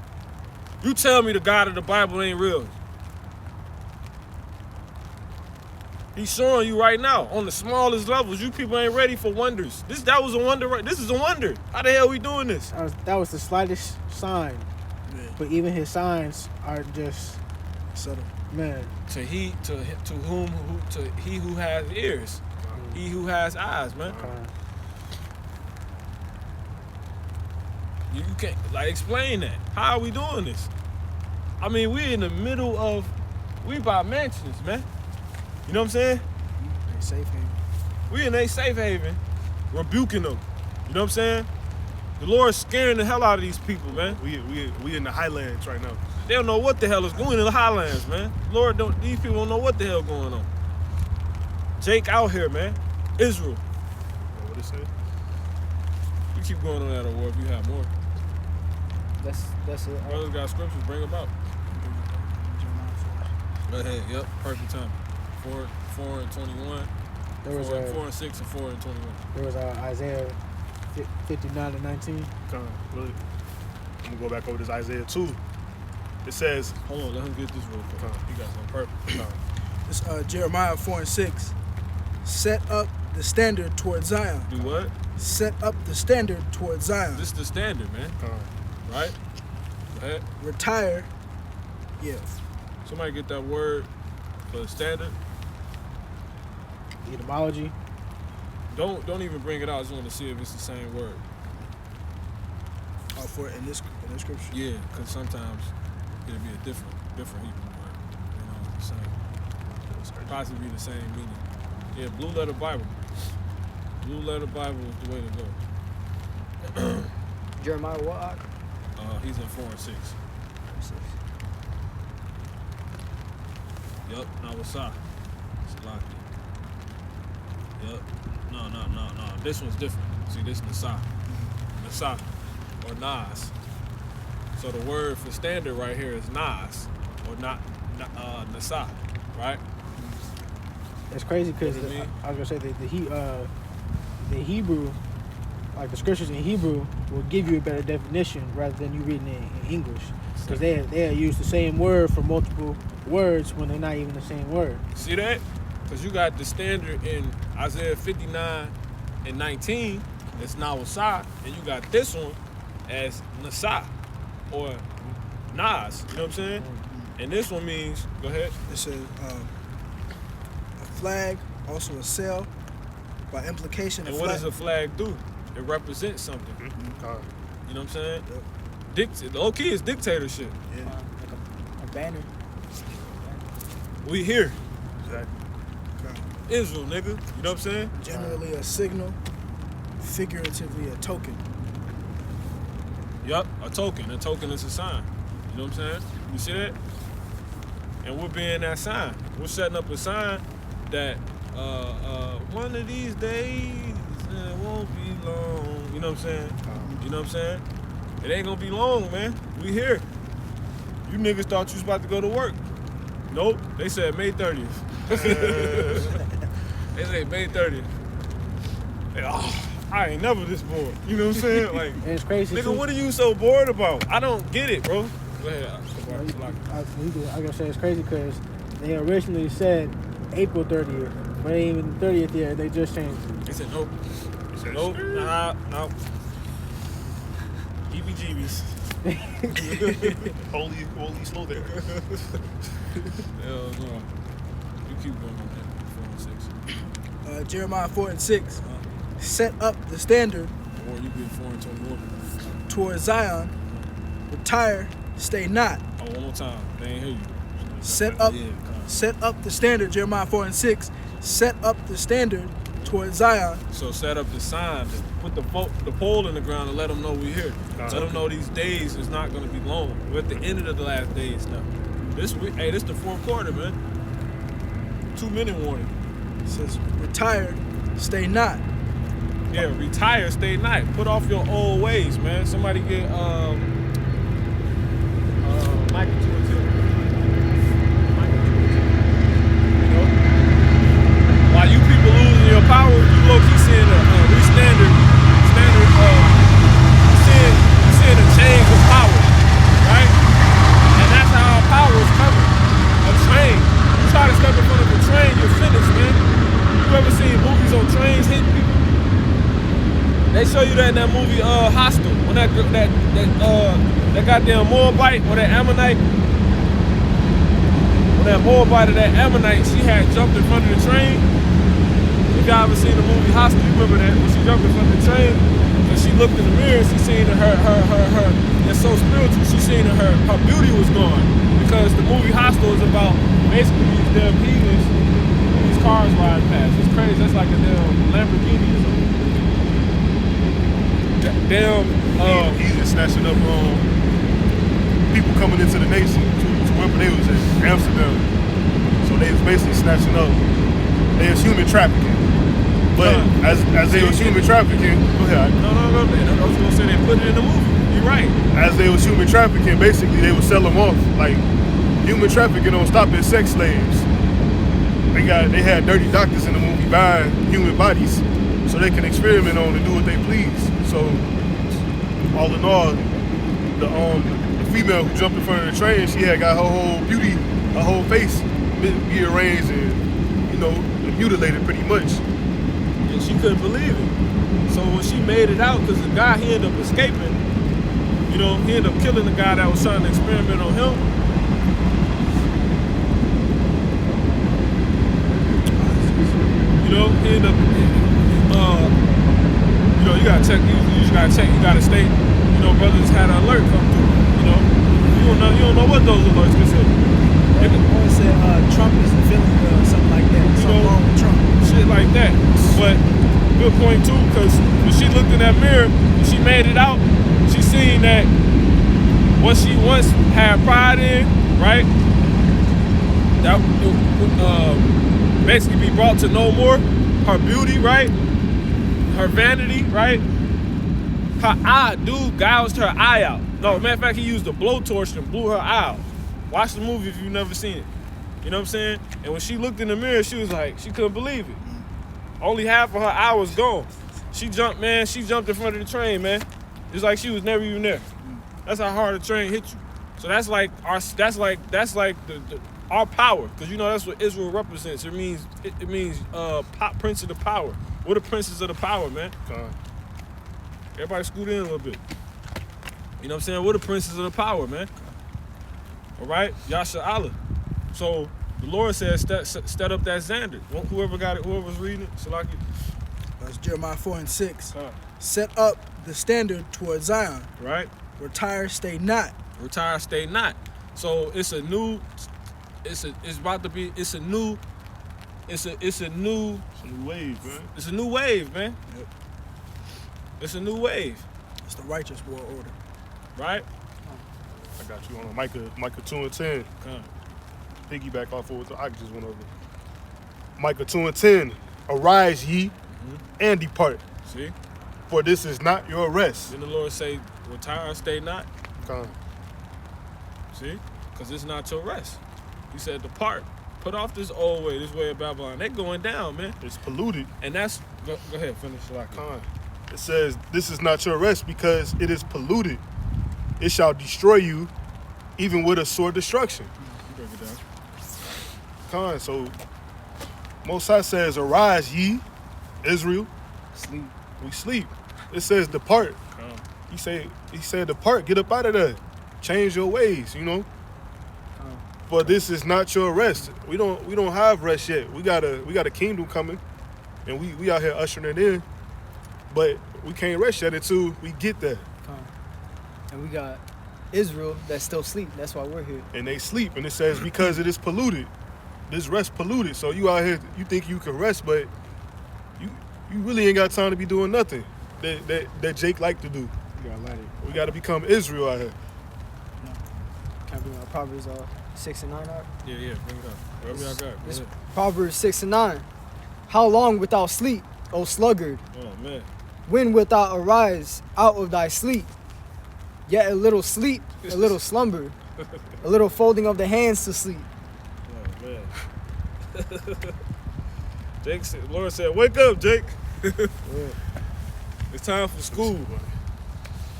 You tell me the God of the Bible ain't real. He's showing you right now on the smallest levels. You people ain't ready for wonders. That was a wonder. Right? This is a wonder. How the hell we doing this? That was the slightest sign. Yeah. But even his signs are just, Subtle. man. To he who has ears, he who has eyes, man. You can't like explain that. How are we doing this? I mean, we in the middle of by mansions, man. You know what I'm saying? They safe haven. We in a safe haven, rebuking them. You know what I'm saying? The Lord's scaring the hell out of these people, man. We in the highlands right now. They don't know what the hell is going in the highlands, man. Lord, these people don't know what the hell going on. Jake out here, man. Israel. What it say? You keep going on that award if you have more. That's it. Brothers got scriptures, bring them out. Go ahead, yep, perfect time. 4 and 21. There was 4 and 6 and 4 and 21. There was Isaiah 59 and 19. Come on, really. I'm gonna go back over this Isaiah 2. It says, Hold on, let him get this real quick. Come on. He got something perfect. It's Jeremiah 4 and 6. Set up the standard toward Zion. Do what? Set up the standard toward Zion. This is the standard, man. Right? Go ahead. Retire. Yeah. Somebody get that word for the standard. Etymology. Don't even bring it out. I just want to see if it's the same word. For in this scripture. Yeah, because sometimes it'll be a different Hebrew word. You know, the same. Possibly the same meaning. Yeah, Blue Letter Bible. Blue Letter Bible is the way to go. Jeremiah what? He's in 4 and 6. Yup, Nawasa. Salaki. Yup. No. This one's different. See, this Nasa. Nasa. Or Nas. So the word for standard right here is Nas. Or not Nasa. Right? It's crazy because What do you mean? I was gonna say that the Hebrew, like the scriptures in Hebrew, will give you a better definition rather than you reading it in English, because they use the same word for multiple words when they're not even the same word. See that? Because you got the standard in Isaiah 59 and 19, it's Nawasa, and you got this one as Nasa or Nas. You know what I'm saying? And this one means, go ahead. It says a flag, also a sail. By implication, And what does a flag do? It represents something. You know what I'm saying? Yep. Low key is dictatorship. Yeah. Like a banner. We here. Exactly. Israel, nigga. You know what I'm saying? Generally a signal, figuratively a token. Yup, a token. A token is a sign. You know what I'm saying? You see that? And we're being that sign. We're setting up a sign that one of these days it won't be long. You know what I'm saying? You know what I'm saying? It ain't gonna be long, man. We here. You niggas thought you was about to go to work. Nope. They said May 30th. They said May 30th. I ain't never this bored. You know what I'm saying? Like, And it's crazy. nigga, too. what are you so bored about? I don't get it, bro. Go ahead. I gotta say it's crazy because they originally said April 30th, but it ain't even the 30th yet. They just changed it. They said nope. Nope. Nah. EBGBs. Holy slow there. Hell no. You keep going on that. 4 and 6. Jeremiah 4 and 6. Set up the standard Or you get 4 and 21. towards Zion. Retire, stay not. Oh, one more time. They ain't hear you. Set up, Yeah, come. set up the standard. Jeremiah 4 and 6. Set up the standard towards Zion. So set up the sign, put the pole in the ground and let them know we're here. Let them know these days is not going to be long. We're at the end of the last days now. This the fourth quarter, man. 2-minute warning. It says retire, stay not. Yeah, retire, stay not. Put off your old ways, man. Somebody get Michael to it too. You know? While you people losing your power, you low-key seeing a standard you seeing a change of power, right? And that's how our power is coming. A train. You try to step in front of a train, you're finished, man. You ever seen movies on trains hitting people? They show you that in that movie Hostel, when that goddamn Moabite or that Ammonite, when that Moabite or that Ammonite, she had jumped in front of the train. If y'all ever seen the movie Hostel, you remember that when she jumped in front of the train and she looked in the mirror, she seen her. It's so spiritual. She seen her beauty was gone because the movie Hostel is about basically these damn heathens, these cars riding past. It's crazy. That's like a damn Lamborghini or something. He's just snatching up people coming into the nation to wherever they was at, Amsterdam. So they was basically snatching up. They was human trafficking. But as they was human trafficking, go ahead. No. I was gonna say they put it in the movie. You're right. As they was human trafficking, basically they would sell them off. Like human trafficking don't stop at sex slaves. They had dirty doctors in the movie buying human bodies so they can experiment on and do what they please. So all in all, the female who jumped in front of the train, she had got her whole beauty, her whole face rearranged and mutilated pretty much. And she couldn't believe it. So when she made it out, because the guy, he ended up escaping, he ended up killing the guy that was trying to experiment on him. He ended up, you gotta check, you just gotta check, you gotta stay, know, brothers had an alert come through. You don't know what those alerts can say. One said Trump isn't feeling well, something like that. Something wrong with Trump. Shit like that. But good point too, because when she looked in that mirror, when she made it out, she seen that what she once had pride in, right? That basically be brought to no more. Her beauty, right? Her vanity, right? Her eye, dude gouged her eye out. No, matter of fact, he used a blowtorch and blew her eye out. Watch the movie if you've never seen it. You know what I'm saying? And when she looked in the mirror, she was like, she couldn't believe it. Only half of her eye was gone. She jumped, man. She jumped in front of the train, man. It's like she was never even there. That's how hard the train hit you. So that's like our power, because you know that's what Israel represents. It means prince of the power. We're the princes of the power, man. Everybody scoot in a little bit. You know what I'm saying? We're the princes of the power, man. All right, Yasha Allah. So the Lord says, set up that standard. Whoever got it, whoever's reading it, Salaki. That's Jeremiah 4:6. Set up the standard towards Zion. Right. Retire, stay not. Retire, stay not. So it's a new wave, man. It's a new wave, man. Yep. It's a new wave. It's the righteous world order. Right? I got you on Micah 2:10. Piggyback off of what I just went over. Micah 2:10. Arise ye and depart. See? For this is not your rest. Then the Lord say, retire, stay not. Con. See? Because it's not your rest. He said, depart. Put off this old way, this way of Babylon. They're going down, man. It's polluted. And that's, go ahead, finish it. Con. It says, this is not your rest because it is polluted. It shall destroy you, even with a sore destruction. Break it down. Con. So, Most High says, arise ye, Israel. Sleep. We sleep. It says, depart. He said, depart. Get up out of there. Change your ways, you know. For this is not your rest. We don't have rest yet. We got a kingdom coming, and we out here ushering it in. But we can't rest yet until we get there. And we got Israel that still sleep. That's why we're here. And they sleep, and it says because it is polluted. This rest polluted. So you out here, you think you can rest, but you really ain't got time to be doing nothing that Jake like to do. You gotta let it. We got to become Israel out here. Can I bring out Proverbs 6 and 9 out? Yeah, bring it up. Whatever y'all got. This Proverbs 6 and 9. How long wilt thou sleep, O sluggard? Oh, man. When wilt thou arise out of thy sleep? Yet a little sleep, a little slumber, a little folding of the hands to sleep. Oh, man. Jake said, Lord said, wake up, Jake. It's time for school.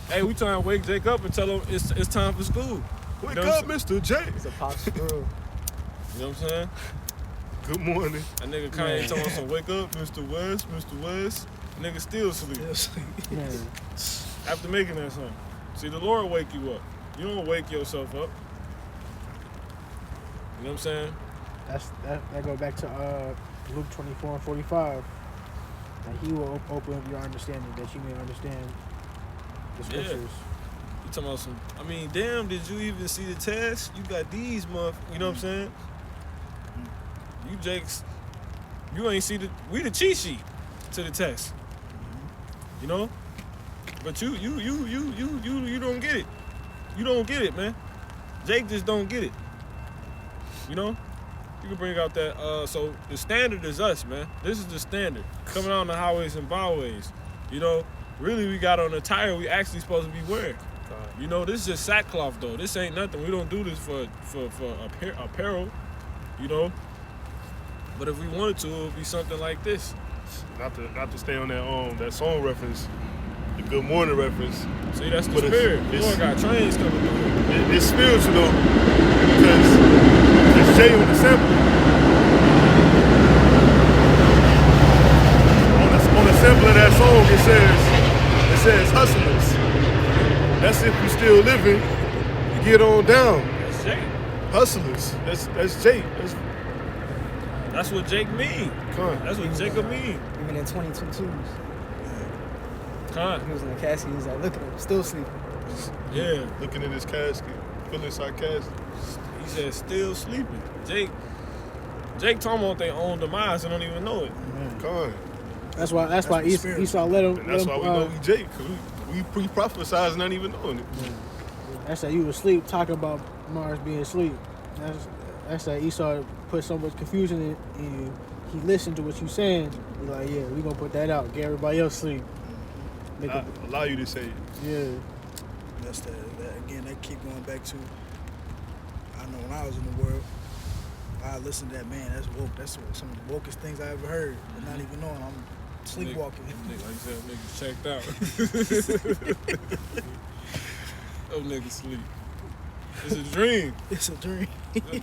Hey, we trying to wake Jake up and tell him it's time for school. Wake up, Mr. Jake. It's a pop squirrel. You know what I'm saying? Good morning. That nigga Kanye told us to wake up, Mr. West. Nigga still sleep. Man, After making that song. See, the Lord wake you up. You don't wake yourself up. You know what I'm saying? that go back to Luke 24 and 45. That he will open up your understanding, that you may understand the scriptures. You talking about some, I mean, damn, did you even see the test? You got these you know what I'm saying? You Jakes, you ain't see we the cheat sheet to the test. You know? But you don't get it. You don't get it, man. Jake just don't get it. You know? You can bring out that, so the standard is us, man. This is the standard. Coming out on the highways and byways. You know, really we got on the tire we actually supposed to be wearing. You know, this is just sackcloth though. This ain't nothing. We don't do this for apparel, you know. But if we wanted to, it would be something like this. Not to stay on that song reference, the Good Morning reference. See, that's the But spirit. The Lord got trains coming through. It's spiritual though, because Jay on the sample. On the sample of that song, it says hustlers. That's if you still living. Get on down. That's Jake. Hustlers. That's Jake. That's what Jake mean. That's what Jacob mean. Even in 22 twos. Con. He was in the casket. He was like, look at him, still sleeping. Yeah. Looking in his casket, feeling sarcastic. He said still sleeping. Jake talking about their own demise and don't even know it. Con. That's why what Esau let him. And that's let why him, we know we Jake, because we pre-prophesized not even knowing it. That's that you was asleep talking about Mars being asleep. That's that Esau put so much confusion in you. He listened to what you saying. He's like, yeah, we gonna put that out. Get everybody else sleep. Allow you to say it. Yeah. That's that again. They keep going back to. I know when I was in the world, I listened to that, man. That's woke. That's some of the wokest things I ever heard. And not even knowing I'm sleepwalking. Like you said, niggas checked out. Those niggas sleep. It's a dream. It's a dream. A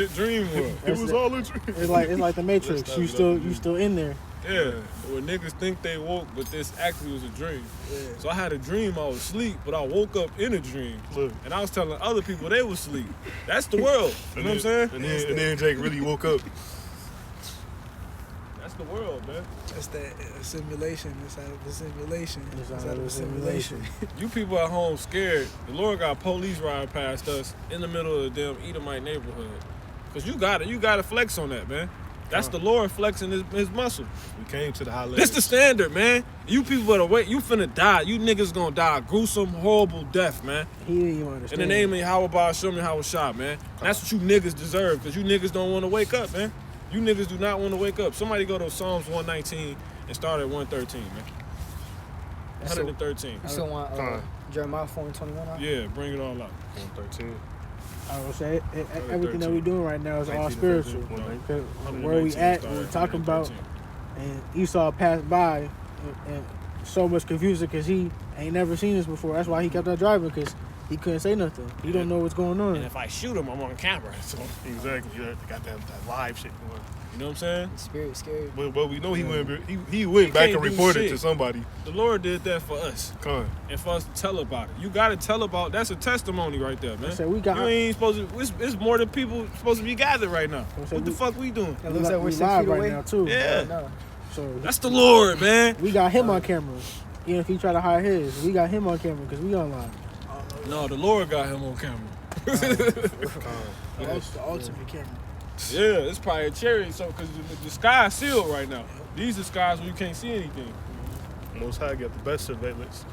dream world. It was all a dream. It's like the Matrix. You still in there. Yeah, where niggas think they woke, but this actually was a dream. Yeah. So I had a dream I was asleep, but I woke up in a dream. Look. And I was telling other people they was asleep. That's the world. You know what I'm saying? And then Jake really woke up. That's the world, man. That's that simulation. It's out of the simulation. It's It's out out of the simulation. You people at home scared. The Lord got police riding past us in the middle of the damn Edomite neighborhood. Cause you gotta flex on that, man. That's the Lord flexing his muscle. We came to the highlands. This the standard, man. You people better wait. You finna die. You niggas gonna die a gruesome, horrible death, man. He didn't even understand. In the name of Yahweh Ba'ashem Yahweh Shah, man. That's what you niggas deserve, because you niggas don't want to wake up, man. You niggas do not want to wake up. Somebody go to Psalms 119 and start at 113, man. 113. You still want Jeremiah 4:21 out? Yeah, bring it all up. 113. I would say everything that we're doing right now is all 19 spiritual. to 13. Because where we at, what we're talking about, and Esau passed by and so much confusion because he ain't never seen this before. That's why he kept on driving, because he couldn't say nothing. He don't know what's going on. And if I shoot him, I'm on camera. So, Exactly. Yeah, they got that live shit going. you know what I'm saying? The spirit's scary. But we know he went back can't and do reported shit. to somebody. The Lord did that for us. Con. And for us to tell about it. You got to tell about. That's a testimony right there, man. I said we got. You ain't supposed to. It's more than people supposed to be gathered right now. I said What the fuck we doing? It we looks like we're we 6 live feet right away. now too. Yeah. No. So That's the Lord, man. we got him on camera. Even if he try to hide his, we got him on camera because we online. No, the Lord got him on camera. That's the ultimate camera. Yeah, it's probably a chariot, so because the sky's sealed right now. These are skies where you can't see anything. Most High got the best surveillance.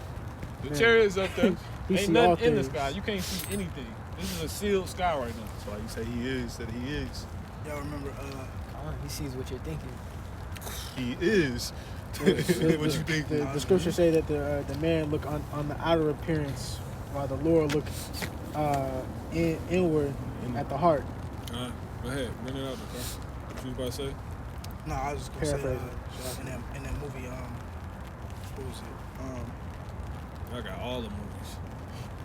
The Man. chariot's up there. He Ain't see all nothing in the things. sky. You can't see anything. This is a sealed sky right now. That's why you say he is that he is. Y'all remember? He sees what you're thinking. He is. What you think? The scripture say that the man look on the outer appearance, while the Lord look inward at the heart. Go ahead, bring it out there, bro. What you about to say? No, I was just gonna say Paraphrasing. in that movie. What was it? I got all the movies.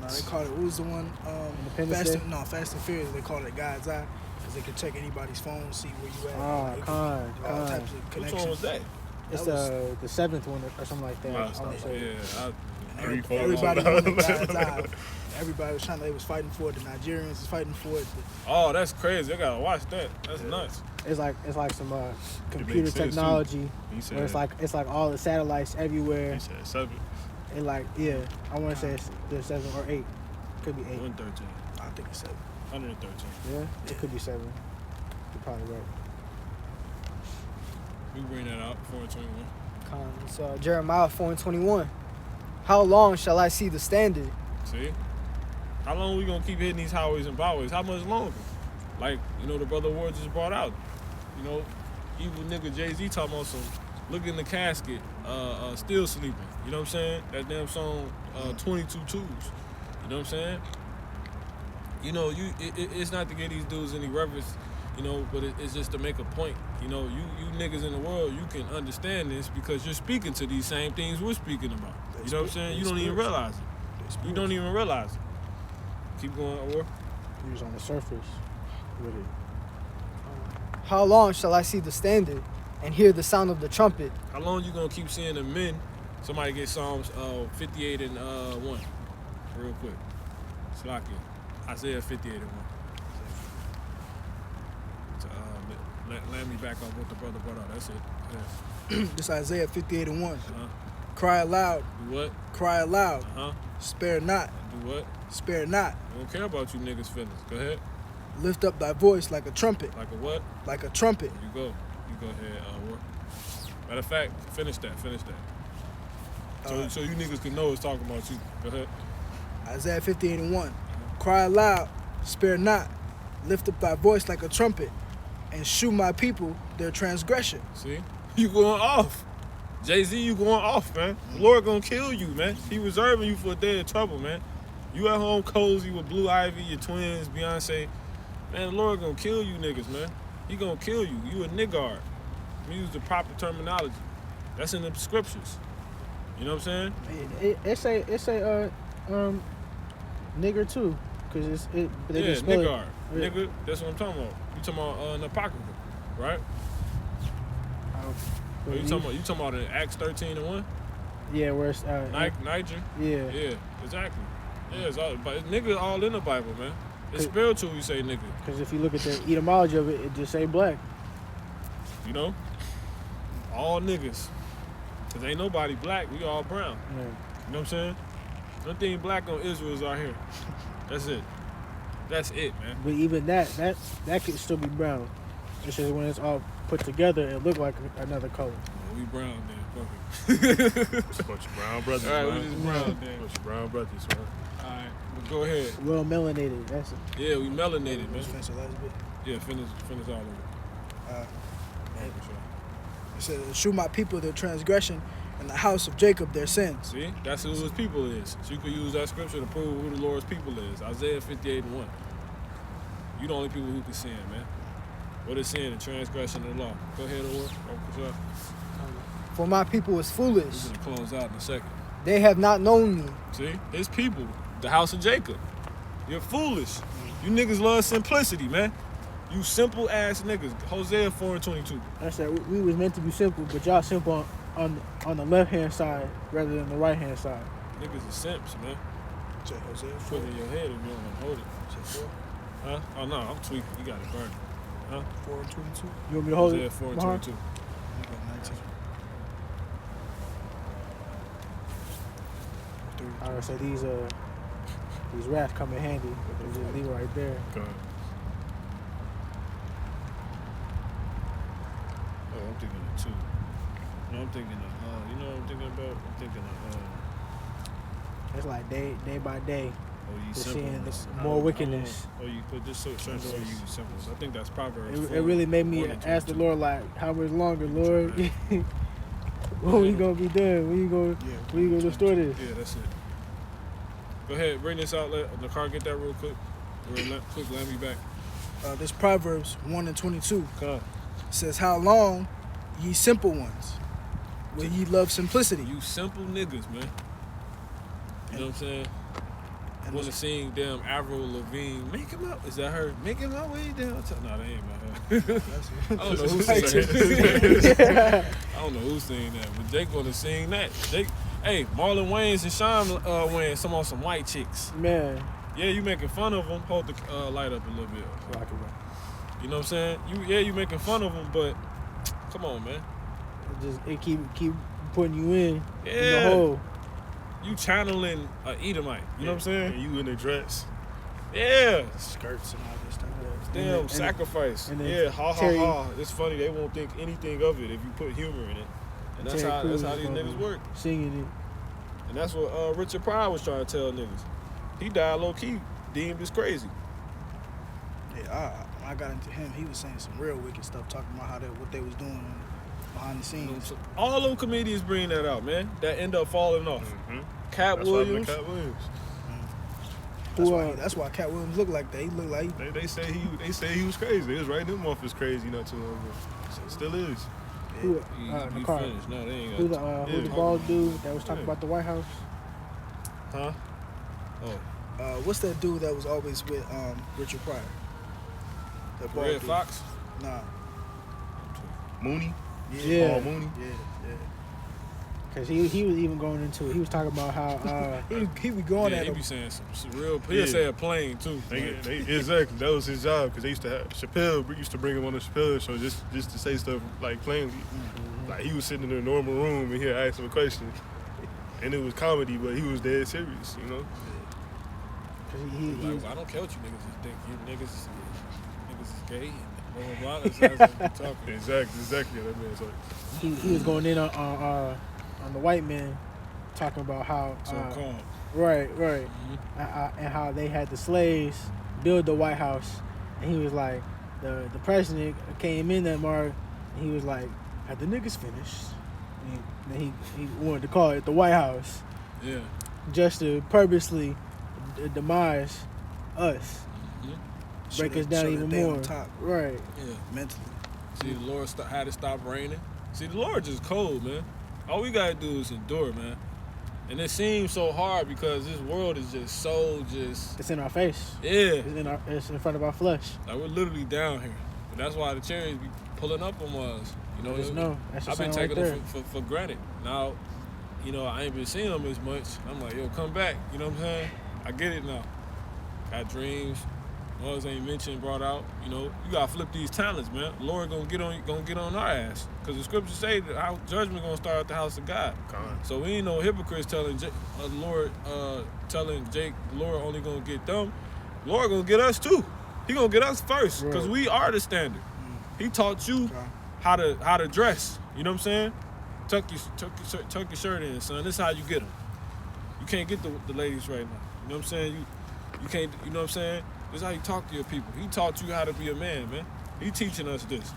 No, they called it. What was the one? Independence Day? Fast and Furious. They called it God's Eye because they could check anybody's phone, see where you at. Ah, They could- con. all types of Which connections. one was that? It's That the seventh one or something like that. Last I wanna time, say. Yeah, And Three, everybody four, wanted God's Eye. Everybody was trying. They was fighting for it. The Nigerians was fighting for it. oh, that's crazy. I gotta watch that. That's nuts. It's like some computer sense, too. technology He said, where it's like all the satellites everywhere. he said 7. And like I want to say there's 7 or 8. Could be 8. 113. I think it's 7. 113. Yeah, it could be 7. You're probably right. We bring that out. 421. So Jeremiah 4:21. How long shall I see the standard? See? How long we gonna keep hitting these highways and byways? How much longer? Like, the brother Ward just brought out. Evil nigga Jay-Z talking about some look in the casket, still sleeping. You know what I'm saying? That damn song, 22 Twos. You know what I'm saying? It's not to get these dudes any reverence, but it's just to make a point. You niggas in the world, you can understand this because you're speaking to these same things we're speaking about. You know what I'm saying? You don't even realize it. You don't even realize it. Keep going, or He was on the surface with it. How long shall I see the standard and hear the sound of the trumpet? how long you gonna keep seeing the men? Somebody get Psalms 58 and 1, real quick. Slack it. Isaiah 58 and 1. Land me back on what the brother brought out. That's it. Yeah. This Isaiah 58 and 1. Uh-huh. Cry aloud, You what? cry aloud, Uh-huh. spare not. Do what? Spare not. I don't care about you niggas' feelings. Go ahead. Lift up thy voice like a trumpet. Like a what? Like a trumpet. You go. You go ahead. Matter of fact, finish that. So you niggas can know it's talking about you. Go ahead. Isaiah 58:1. Cry aloud, spare not. Lift up thy voice like a trumpet, and shew my people their transgression. See? You going off. Jay-Z, you going off, man. The Lord gonna kill you, man. He reserving you for a day of trouble, man. You at home cozy with Blue Ivy, your twins, Beyonce. Man, the Lord gonna kill you niggas, man. He gonna kill you. You a niggard. Use the proper terminology. That's in the scriptures. You know what I'm saying? It say nigger too, cause they just spell niggard. Yeah. Nigga, that's what I'm talking about. You talking about an apocrypha, right? Or you talking about in Acts 13:1? Yeah, where it's Niger. Yeah. Yeah, exactly. Yeah, it's all, but nigga all in the Bible, man. It's spiritual. You say nigga. Because if you look at the etymology of it, it just say black. You know, all niggas. Cause ain't nobody black. We all brown. Yeah. You know what I'm saying? One thing black on Israel is our hair. That's it. That's it, man. But even that could still be brown. It's just when it's all put together, it look like another color. Well, we brown then. Fuck it. It's a bunch of brown brothers, All right, man. we just brown then. Bunch of brown brothers, man. All right, but go ahead. Well melanated. That's it. Yeah, we melanated, man. Finish the last bit. Yeah, finish all of it. Uh, Yeah, for sure. It says, shew my people their transgression, and the house of Jacob their sins. See, that's who his people is. So you can use that scripture to prove who the Lord's people is. Isaiah 58:1. You the only people who can sin, man. What is sin? The transgression of the law. Go ahead, Or. For my people is foolish. We're gonna close out in a second. They have not known me. See, his people, the house of Jacob. You're foolish. You niggas love simplicity, man. You simple ass niggas. Hosea 4:22. I said we was meant to be simple, but y'all simple on the left hand side rather than the right hand side. Niggas are simps, man. Say Hosea Put 4. it in your head if you don't want to hold it. Say 4. Huh? Oh no, I'm tweaking. You got it burned. Huh? 4:22. You want me to hold Hosea it? 4:22. I would say these rafts come in handy. Just leave it right there. Go ahead. Oh, I'm thinking of two. No, I'm thinking of, you know what I'm thinking about? I'm thinking of, It's like day by day. oh, you We're simple. seeing this more wickedness. Oh, you put this so certain so you simple. I think that's Proverbs. It really made me 4, 1 and ask the 22. Lord, like, how much longer, Lord? When we gonna be done? When you gonna restore this? Yeah, that's it. Go ahead, bring this out. Let the car get that real quick. Quick, let me back. This Proverbs 1:22 Come. says, how long, ye simple ones, will ye love simplicity? You simple niggas, man. You know what I'm saying? I And want to sing damn Avril Lavigne. Make him up. Is that her? Making my way down. No, that ain't my her. I don't know who's singing that. I don't know who's singing that, but Jake gonna sing that. Jake, hey, Marlon Wayans and Sean Wayans, some white chicks. Man, Yeah, you making fun of them. Hold the light up a little bit. rock it, bro. You know what I'm saying? You making fun of them, but come on, man. It keep putting you in the Yeah. hole. You channeling a Edomite. You know what I'm saying? And you in a dress, Yeah. skirts and all this stuff. Damn, And sacrifice. and then Yeah, ha ha Terry- ha. It's funny. They won't think anything of it if you put humor in it. And that's Terry how Crews these gonna niggas work. Singing And that's what Richard Pryor was trying to tell niggas. He died low key, deemed as crazy. Yeah, I got into him. He was saying some real wicked stuff, talking about what they was doing behind the You know what I'm scenes. saying? All them comedians bring that out, man. That end up falling off. Mm-hmm. Cat That's why I'm Williams. the Cat Williams. That's why Cat Williams looked like that. He looked like They say he was crazy. They was writing him off as crazy not too long ago. So it still is. it. Who, He the car. finished. No, they ain't Who got the bald dude that was talking about the White House? Huh? Oh, what's that dude that was always with Richard Pryor? That bald Red dude. Fox? Nah. Mooney. Yeah. Paul Mooney. Yeah. Because he was even going into it. He was talking about how He be going Yeah, at he him. be saying some real. He'll Yeah. say a plane too. They, exactly. That was his job because they used to have Chappelle used to bring him on the Chappelle show just to say stuff like plainly. Like he was sitting in a normal room and he'll ask him a question, and it was comedy, but he was dead serious, you know. 'Cause Like, I don't care what you niggas think. You niggas is gay. And blah, blah, blah. That's how you talking. Exactly. That man's like, he was going in on the white man, talking about how So calm. right, Mm-hmm. and how they had the slaves build the White House, and he was like, the president came in that mark, and he was like, "Have the niggas finished?" And then he wanted to call it the White House, Yeah. just to purposely demise us, Mm-hmm. break us down even more. On top, Right. Yeah. mentally. See, the Lord had to stop raining. See, the Lord just cold, man. All we gotta do is endure, man. And it seems so hard because this world is just so It's in our face. yeah. It's in front of our flesh. Like we're literally down here. And that's why the chariots be pulling up on us. You know, Just know that's a I've been sign right taking there. them for granted. Now, you know, I ain't been seeing them as much. I'm like, yo, come back. You know what I'm saying? I get it now. Got dreams. Others ain't mentioned, brought out. You know, you gotta flip these talents, man. The Lord gonna get on our ass. Cause the scriptures say that our judgment gonna start at the house of God. Con. So we ain't no hypocrites telling telling Jake the Lord only gonna get them. The Lord gonna get us too. He gonna get us first, cause Right. we are the standard. He taught you Okay. how to dress. You know what I'm saying? Tuck your shirt in, son. This is how you get them. You can't get the ladies right now. You know what I'm saying? You can't. You know what I'm saying? This is how you talk to your people. He taught you how to be a man, man. He teaching us this.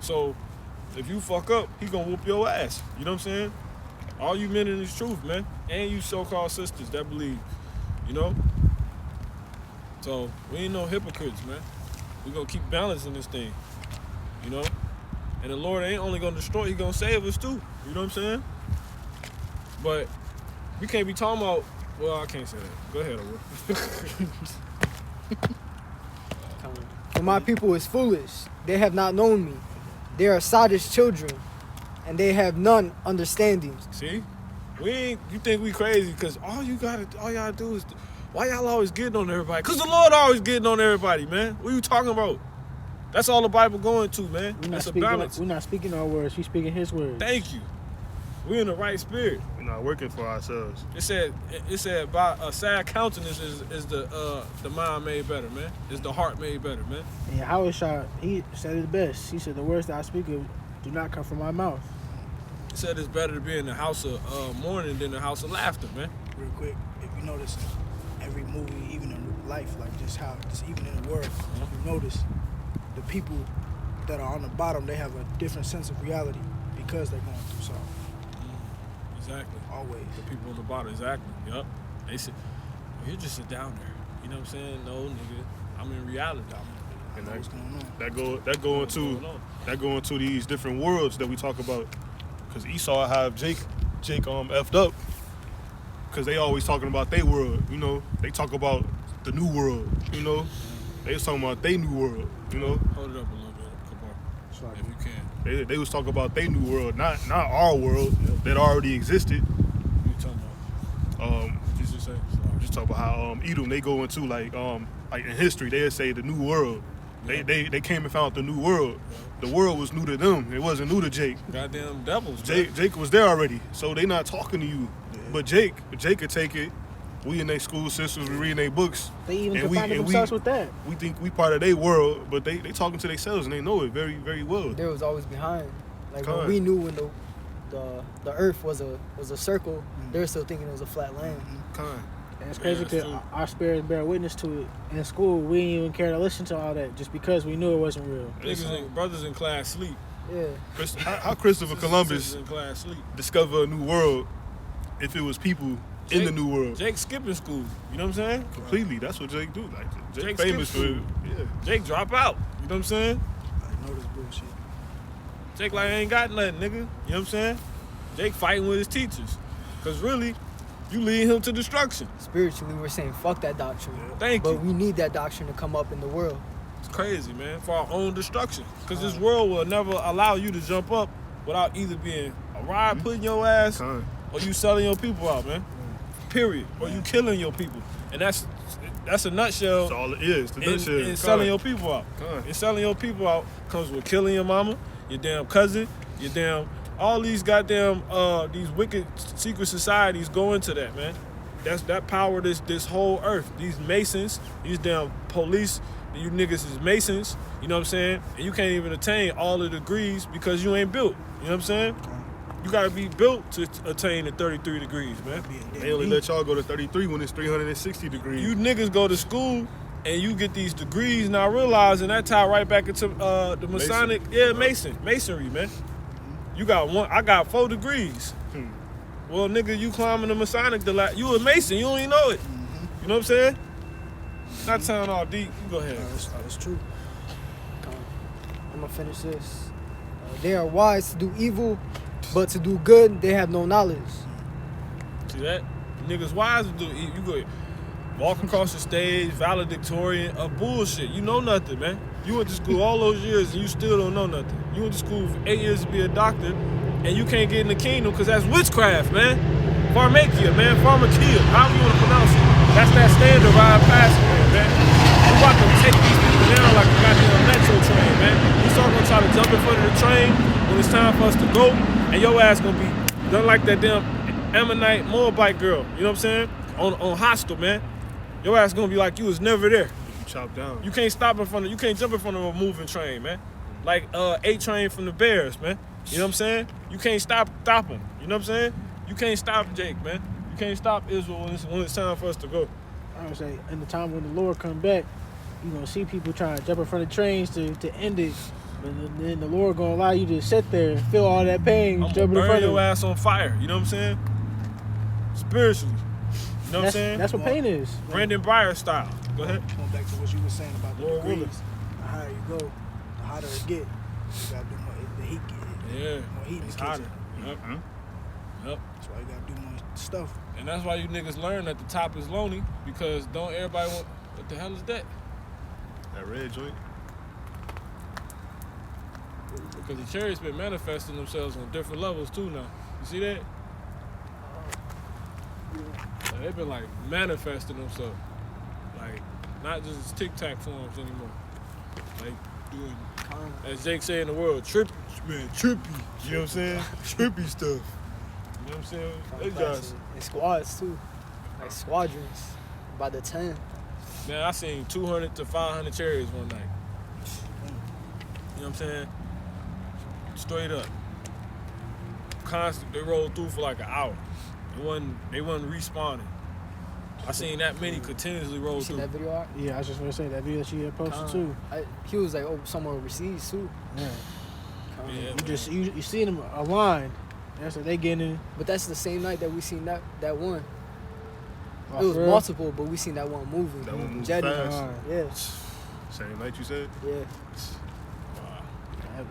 So if you fuck up, he gonna whoop your ass. You know what I'm saying? All you men in this truth, man. And you so-called sisters that believe. You know? So we ain't no hypocrites, man. We gonna keep balancing this thing. You know? And the Lord ain't only gonna destroy, he gonna save us too. You know what I'm saying? But we can't be talking about, well, I can't say that. Go ahead, Owen. For my people is foolish. They have not known me. They are sottish children, and they have none understanding. See? You think we crazy because all y'all do is, why y'all always getting on everybody? Because the Lord always getting on everybody, man. What are you talking about? That's all the Bible going to, man. It's a balance. We're not speaking our words. We're speaking His words. Thank you. We in the right spirit. We're not working for ourselves. It said by a sad countenance is the mind made better, man. Is the heart made better, man. And Yahushua, he said it best. He said, "The words that I speak of do not come from my mouth." It said it's better to be in the house of mourning than the house of laughter, man. Real quick, if you notice in every movie, even in life, like just even in the world, if you notice the people that are on the bottom, they have a different sense of reality because they're going through something. Exactly. Always. The people on the bottom, exactly. Yup. They said, well, you're just a downer. You know what I'm saying? No, nigga. I'm in reality. And What's going on? that go into these different worlds that we talk about. Cause Esau have Jake effed up. Cause they always talking about their world, you know. They talk about the new world, you know. They was talking about their new world, you know. Hold it up a little bit, Kabar, Sorry. if you can. They was talking about their new world, not our world that already existed. What you talking about? Just say. Just talk about how Edom, they go into like in history they'd say the new world. Yeah. They came and found the new world. The world was new to them. It wasn't new to Jake. Goddamn devils, man. Jake was there already, so they not talking to you. But Jake could take it. We in their school systems, we reading their books. They even And confounded themselves with that. We think we part of their world, but they talking to themselves and they know it very, very well. They was always behind. Like when Con. we knew when the earth was a circle, they were still thinking it was a flat land. Con. And it's Yeah, crazy that's because true. our spirits bear witness to it. In school, we didn't even care to listen to all that just because we knew it wasn't real. Brothers in class sleep. Yeah. How Christopher Sisters Columbus in class sleep. discover a new world if it was people in the new world? Jake skipping school. You know what I'm saying? Completely. That's what Jake do. Like Jake Jake famous for skipped yeah. Jake drop out. You know what I'm saying? I know this bullshit. Jake like ain't got nothing, nigga. You know what I'm saying? Jake fighting with his teachers. Cause really, you lead him to destruction. Spiritually, we're saying fuck that doctrine. Thank But you. we need that doctrine to come up in the world. It's crazy, man. For our own destruction. Cause this world will never allow you to jump up without either being a ride putting your ass Con. or you selling your people out, man. Period. Or you killing your people. And that's a nutshell. That's all it is. The nutshell. In selling your people out. Con. And selling your people out comes with killing your mama, your damn cousin, your damn all these goddamn these wicked secret societies go into that, man. that power this whole earth. These Masons, these damn police, you niggas is Masons, you know what I'm saying? And you can't even attain all the degrees because you ain't built. You know what I'm saying? You gotta be built to attain the 33 degrees, man. They only let y'all go to 33 when it's 360 degrees. You niggas go to school and you get these degrees, now realizing that tie right back into the Masonic, masonry, man. You got one, I got 4 degrees. Well, nigga, you climbing the Masonic, you a Mason, you don't even know it. You know what I'm saying? Not sound all deep. You go ahead. That's true. I'm gonna finish this. They are wise to do evil, but to do good, they have no knowledge. See that? Niggas wise to do it. You go walk across the stage, valedictorian of bullshit. You know nothing, man. You went to school all those years and you still don't know nothing. You went to school for 8 years to be a doctor and you can't get in the kingdom because that's witchcraft, man. Pharmakia, man. Pharmakia. However you want to pronounce it. That's that standard ride past it, man. You about to take these people down like a goddamn metro train, man. You start gonna try to jump in front of the train when it's time for us to go, and your ass gonna be done like that damn Ammonite Moabite girl. You know what I'm saying? On hostile, man. Your ass gonna be like you was never there. You chopped down. You can't stop in front of. You can't jump in front of a moving train, man. Like 8 train from the Bears, man. You know what I'm saying? You can't stop them. You know what I'm saying? You can't stop Jake, man. You can't stop Israel when it's time for us to go. I would say, in the time when the Lord come back, you gonna see people trying to jump in front of trains to end it, but then the Lord gonna allow you to sit there and feel all that pain, I'm gonna jumping in burn front your of ass on fire. You know what I'm saying? Spiritually. You know what I'm saying? That's what pain is. Brandon Breyer style. Go ahead. Going back to what you were saying about the Lord degrees. Willis. The higher you go, the hotter it get. You gotta do more. The heat get. Yeah. More heat in It's the kitchen. hotter. Yep. Yep. That's why you gotta do more stuff. And that's why you niggas learn that the top is lonely because don't everybody want. What the hell is that? That red joint. Because the chariots been manifesting themselves on different levels too now. You see that? Like, they've been like manifesting themselves. Like not just tic tac forms anymore. Like doing, as Jake say in the world, trippy. You know what I'm saying? Trippy stuff. You know what I'm saying? They just, And squads too, like squadrons, by the 10. man, I seen 200 to 500 chariots one night. You know what I'm saying? Straight up. Constant. They rolled through for like an hour. They wasn't respawning. I seen that many continuously roll You see through. that video art? Yeah, I was just gonna say that video that you had posted too. He was like somewhere overseas too. Yeah. Yeah, You see them aligned. That's what they getting in. But that's the same night that we seen that one. Oh, It was for real? multiple, but we seen that one moving. That one moved Jetty. fast. Yeah, Same night you said? yeah.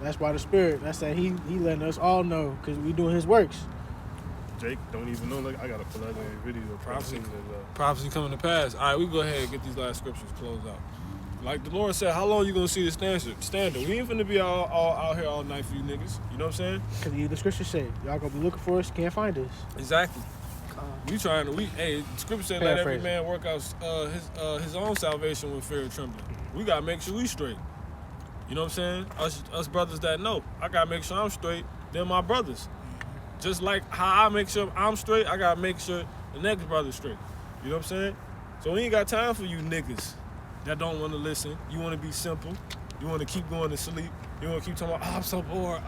That's why the Spirit. That's that he letting us all know because we doing His works. Jake don't even know. Like I gotta pull out a video. Prophecy. Prophecy coming to pass. All right, we go ahead and get these last scriptures closed out. Like the Lord said, how long you gonna see the standard? We ain't finna be all out here all night for you niggas. You know what I'm saying? Because the Scripture say y'all gonna be looking for us, can't find us. Exactly. We trying to. The scripture said, let every Paraphrase. man work out his own salvation with fear and trembling. We gotta make sure we straight. You know what I'm saying? Us brothers that know, I gotta make sure I'm straight. They're my brothers. Just like how I make sure I'm straight, I gotta make sure the next brother's straight. You know what I'm saying? So we ain't got time for you niggas that don't want to listen. You want to be simple. You want to keep going to sleep. You want to keep talking about, I'm so bored.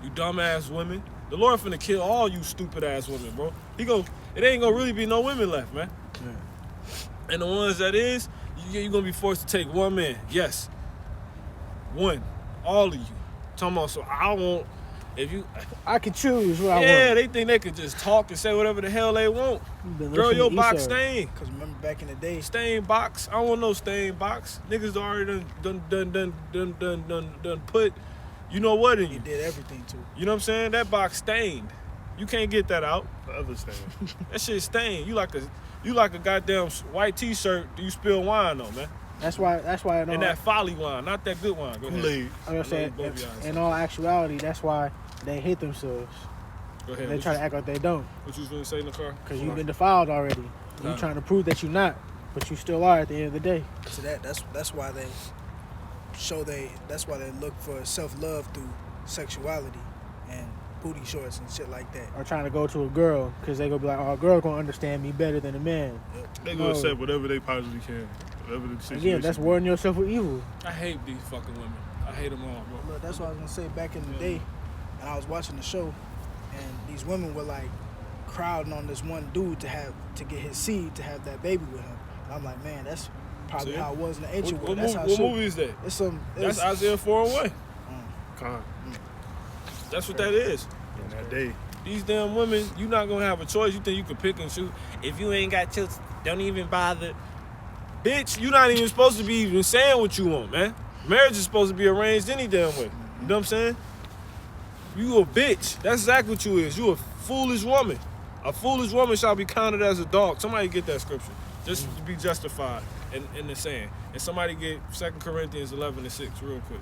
You dumbass women. The Lord finna kill all you stupid ass women, bro. It ain't gonna really be no women left, man. Yeah. And the ones that is, you're gonna be forced to take one man. Yes. One. All of you. Talking about, so I won't, if you, I can choose what I yeah, want. they think they could just talk and say whatever the hell they want. You've been Girl, listening your to box Esau. stained. Cause remember back in the day, Stain box. I don't want no stain box. Niggas already done put, you know what in he you. did everything too. You know what I'm saying? That box stained. You can't get that out. Forever staying. That shit stained. You like a goddamn white T-shirt. You spill wine on, man. That's why. And that folly wine, not that good wine. Go ahead. Kool-Aid. I'm gonna say, both of y'all. in all actuality, that's why they hate themselves. Go ahead. They What try you- to act like they don't, What you was gonna say in the car? because you've been defiled already. You trying to prove that you're not, but you still are at the end of the day. So that's why they that's why they look for self-love through sexuality and booty shorts and shit like that. Or trying to go to a girl because they gonna be like, oh, a girl gonna understand me better than a man. They gonna accept whatever they possibly can. Whatever the situation. Again, that's warding yourself with evil. I hate these fucking women. I hate them all, bro. Look, that's what I was gonna say back in the day, and I was watching the show, and these women were like crowding on this one dude to get his seed to have that baby with him. And I'm like, man, that's probably how it was in the ancient world. That's how What movie is that? That's Isaiah 4:1. Con. That's what that is. In that day. These damn women, you not gonna have a choice. You think you can pick and choose. If you ain't got children, don't even bother. Bitch, you not even supposed to be even saying what you want, man. Marriage is supposed to be arranged any damn way. You know what I'm saying? You a bitch. That's exactly what you is. You a foolish woman. A foolish woman shall be counted as a dog. Somebody get that scripture. Just to be justified in the saying. And somebody get 2 Corinthians 11:6 real quick.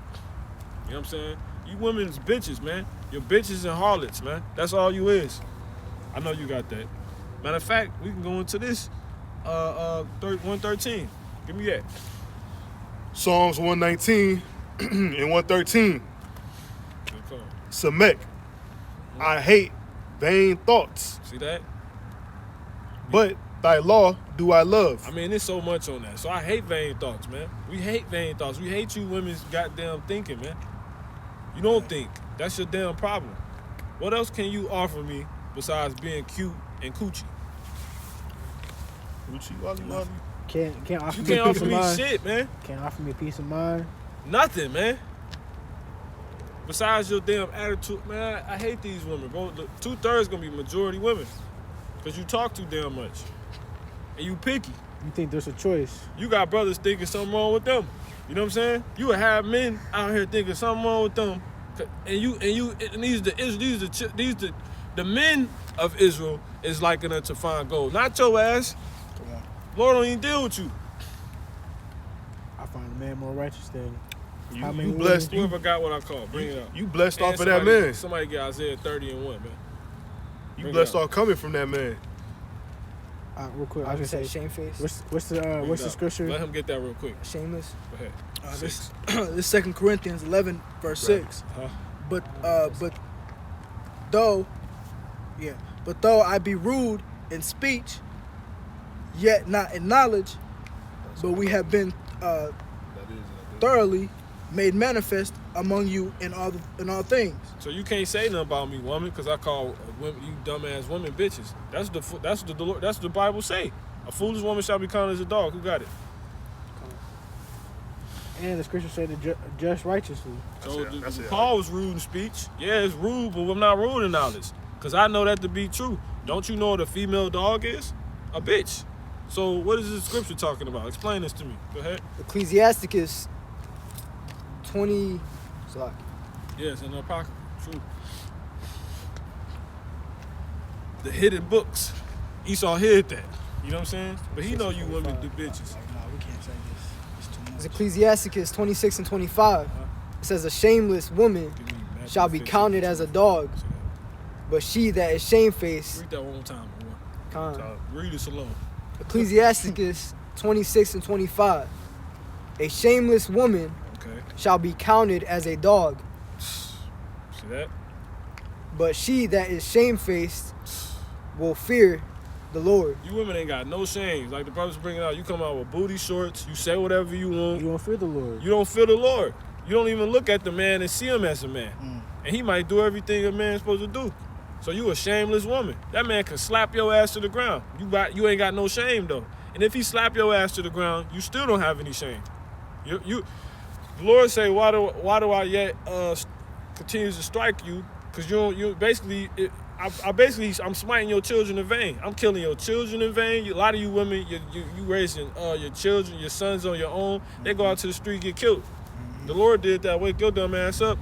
You know what I'm saying? You women's bitches, man. You're bitches and harlots, man. That's all you is. I know you got that. Matter of fact, we can go into this 113. Give me that. Psalms 119 and 113. Samek, I hate vain thoughts, See that? but thy law do I love. I mean, there's so much on that. So I hate vain thoughts, man. We hate vain thoughts. We hate you women's goddamn thinking, man. You don't think. That's your damn problem. What else can you offer me besides being cute and coochie? Coochie, wally, wally. Can't offer You me a can't peace offer of me mind. shit, man. Can't offer me a peace of mind. Nothing, man. Besides your damn attitude, man, I hate these women, bro. 2/3 gonna be majority women. Because you talk too damn much. And you picky. You think there's a choice? You got brothers thinking something wrong with them. You know what I'm saying? You would have men out here thinking something wrong with them. And these the men of Israel is liking her to find gold. Not your ass. Come on. Lord don't even deal with you. I find a man more righteous than how many You women- blessed. Whoever got what I call, bring it up. You blessed And off of that man. Somebody get Isaiah 30:1, man. You bring blessed it up. off coming from that man. Real quick, I I was was gonna gonna say, say shamefaced, what's Bring the it up. scripture? Let him get that real quick. shameless. Go ahead. This 6. this 2 Corinthians 11 verse 6. Huh? But though I be rude in speech, yet not in knowledge, but we have been thoroughly made manifest among you in all things. So you can't say nothing about me, woman, because I call women, you dumbass women bitches. That's the Bible say. A foolish woman shall be counted as a dog. Who got it? And the scripture said to judge righteously. So That's it. Paul was rude in speech. Yeah, it's rude, but I'm not rude in knowledge. Because I know that to be true. Don't you know what a female dog is? A bitch. So what is this scripture talking about? Explain this to me. Go ahead. Ecclesiasticus 20. Sorry. Yes, in the apocrypha. True. The hidden books. Esau hid that. You know what I'm saying? But he know you women do bitches. Like, no, we can't say this. It's too much. It's Ecclesiasticus 26 and 25. It says, a shameless woman Give me Matthew shall be 15, counted as a 24. dog, but she that is shamefaced. Read that one more time, boy. Con. Read this alone. Ecclesiasticus 26 and 25. A shameless woman Okay. shall be counted as a dog, See that? but she that is shamefaced will fear the Lord. You women ain't got no shame. Like the brothers bringing out, you come out with booty shorts, you say whatever you want. You don't fear the Lord. You don't fear the Lord. You don't even look at the man and see him as a man. And he might do everything a man's supposed to do. So you a shameless woman. That man can slap your ass to the ground. You ain't got no shame though. And if he slap your ass to the ground, you still don't have any shame. The Lord say, why do I yet continue to strike you? Because I'm smiting your children in vain. I'm killing your children in vain. A lot of you women, you raising your children, your sons on your own. They go out to the street, get killed. The Lord did that, wake your dumb ass up,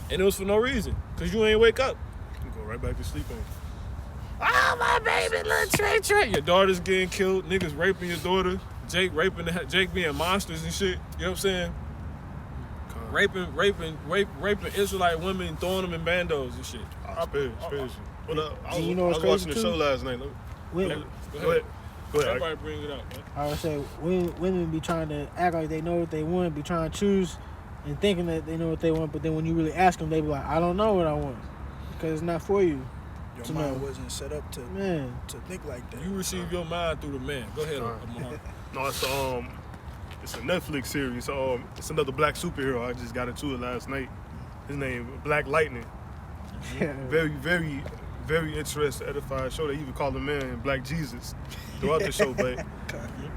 and it was for no reason, because you ain't wake up. You go right back to sleep on. Oh, my baby, little Trey. Your daughter's getting killed. Niggas raping your daughter. Jake being monsters and shit. You know what I'm saying? Raping Israelite women and throwing them in bandos and shit. Spiritually. What up? I And you know was what's watching the crazy, show too? last night. Women, Go ahead. Everybody bring it up, man. I would say women be trying to act like they know what they want, be trying to choose and thinking that they know what they want, but then when you really ask them, they be like, I don't know what I want. Because it's not for you. Your To mind know. wasn't set up to Man. think like that. You receive your mind through the man. Go ahead, Amar. No, it's a Netflix series. It's another black superhero. I just got into it last night. His name Black Lightning. Very, very, very interesting, edifying show. They even call the man Black Jesus throughout the show. But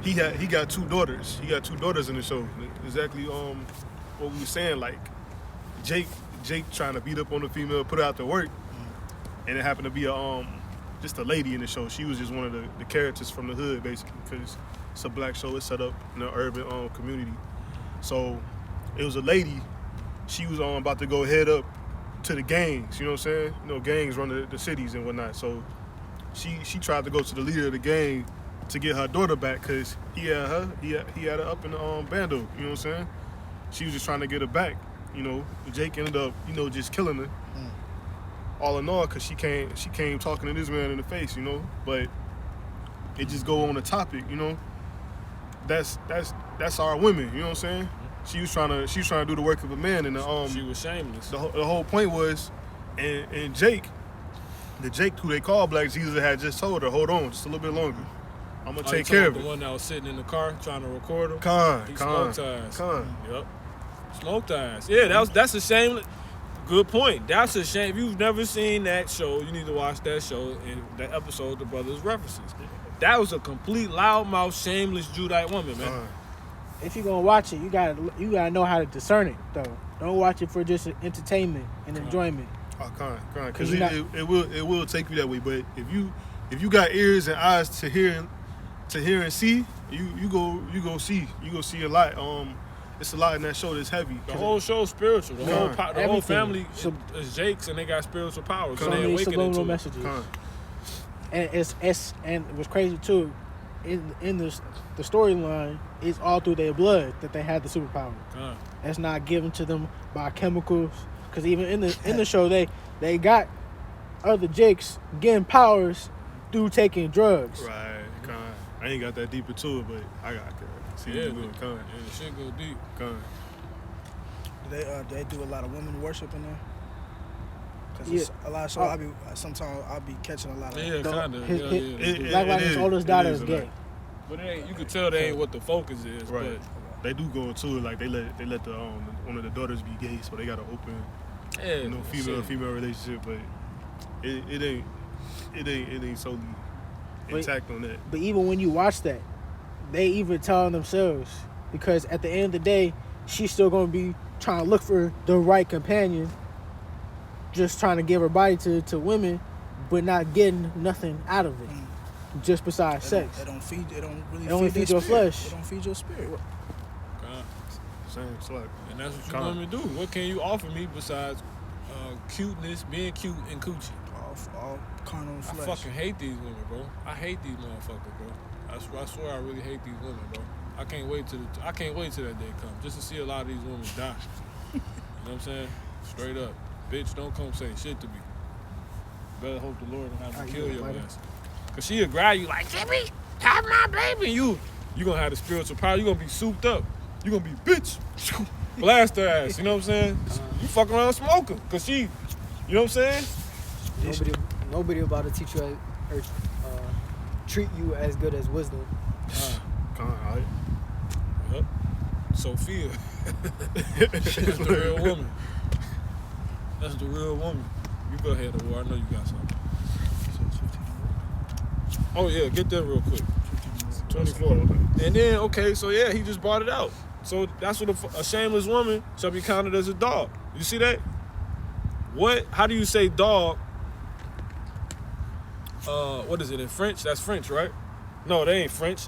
he got 2 daughters. He got 2 daughters in the show. Exactly what we were saying. Like Jake trying to beat up on the female, put her out to work, and it happened to be just a lady in the show. She was just one of the characters from the hood, basically, because it's a black show. It's set up in an urban community. So it was a lady. She was about to go head up to the gangs. You know what I'm saying? You know, gangs run the cities and whatnot. So she tried to go to the leader of the gang to get her daughter back because he had her up in the bando. You know what I'm saying? She was just trying to get her back. You know, Jake ended up just killing her. All in all, because she came talking to this man in the face. You know, but it just go on the topic. You know, that's our women. You know what I'm saying? She was trying to do the work of a man, and She was shameless. the whole point was, and Jake, who they call Black Jesus, had just told her, hold on, just a little bit longer. I'm gonna take care of it. The one that was sitting in the car trying to record him. He Con. smoked her ass. Yep. Smoked her ass. Yeah, that's a shame. Good point. That's a shame. If you've never seen that show, you need to watch that show and that episode the brothers references. That was a complete loudmouth, shameless Judite woman, man. If you're gonna watch it, you gotta know how to discern it though. Don't watch it for just entertainment and enjoyment. Oh, because you're not- it will take you that way. But if you got ears and eyes to hear and see, you go see a lot. It's a lot in that show that's heavy. The whole show's spiritual. The whole Everything. family is Jake's, and they got spiritual powers. So So they many awaken subliminal into it. messages. And and it was crazy too. In the storyline, it's all through their blood that they had the superpower. That's not given to them by chemicals. Because even in the show, they got other Jakes getting powers through taking drugs. Right. I ain't got that deep into it, but I got to see Yeah, it doing. the shit go deep. They do a lot of women worship in there. Cause Yeah. it's a lot of shows. Sometimes I'll be catching a lot of. Yeah, kind of. Black Lightning's oldest daughter is gay. But you can tell they ain't what the focus is. Right. They do go into it like they let the one of the daughters be gay, so they got an open But female relationship, but it ain't solely intact on that. But even when you watch that, they even telling themselves, because at the end of the day, she's still gonna be trying to look for the right companion, just trying to give her body to women, but not getting nothing out of it, just besides sex. They don't feed. They don't really. They only feed your spirit. flesh. They don't feed your spirit. Same slack. And that's what you want me to do. What can you offer me besides cuteness, being cute, and coochie? All carnal I flesh. fucking hate these women, bro. I hate these motherfuckers, bro. I swear I really hate these women, bro. I can't wait till that day comes just to see a lot of these women die. You know what I'm saying? Straight up. Bitch, don't come say shit to me. Better hope the Lord don't have to kill your ass. Cause she'll grab you like, Jimmy, have my baby. You gonna have the spiritual power. You gonna be souped up. You gonna be bitch. Blast her ass. You know what I'm saying? You fuck around smoking. Cause she, you know what I'm saying? Nobody about to teach you or treat you as good as wisdom. Yep. Sophia. That's the real woman. That's the real woman. You go ahead, Awar. I know you got something. Oh yeah, get that real quick. 24. And then, okay, so yeah, he just brought it out. So that's what a shameless woman shall be counted as a dog. You see that? How do you say dog? What is it in French? That's French, right? No, they ain't French.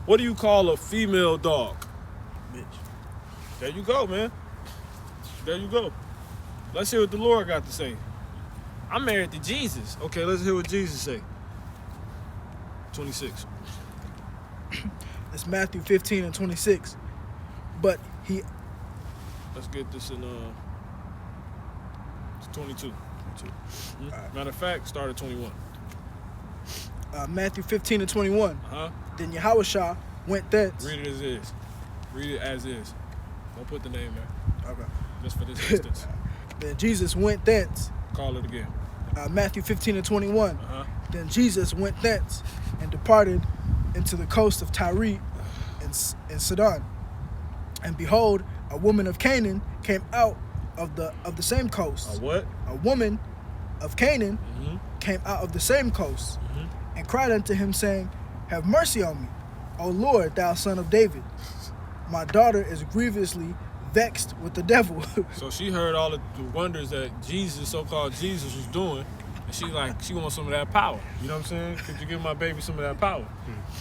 What do you call a female dog? Bitch. There you go, man. There you go. Let's hear what the Lord got to say. I'm married to Jesus. Okay, let's hear what Jesus say. 26. It's Matthew 15 and 26. But he. Let's get this in. It's 22. Right. Matter of fact, start at 21. Matthew 15 and 21. Then Yahushua went thence. Read it as is. Read it as is. Don't put the name there. Okay. Just for this instance. Then Jesus went thence. Call it again. Matthew 15 and 21. Uh-huh. Then Jesus went thence and departed into the coast of Tyre and Sidon. And behold, a woman of Canaan came out of the same coast. A what? A woman of Canaan Mm-hmm. came out of the same coast Mm-hmm. and cried unto him, saying, Have mercy on me, O Lord, thou son of David. My daughter is grievously vexed with the devil. So she heard all the wonders that Jesus, so-called Jesus, was doing, and she wants some of that power. You know what I'm saying? Could you give my baby some of that power?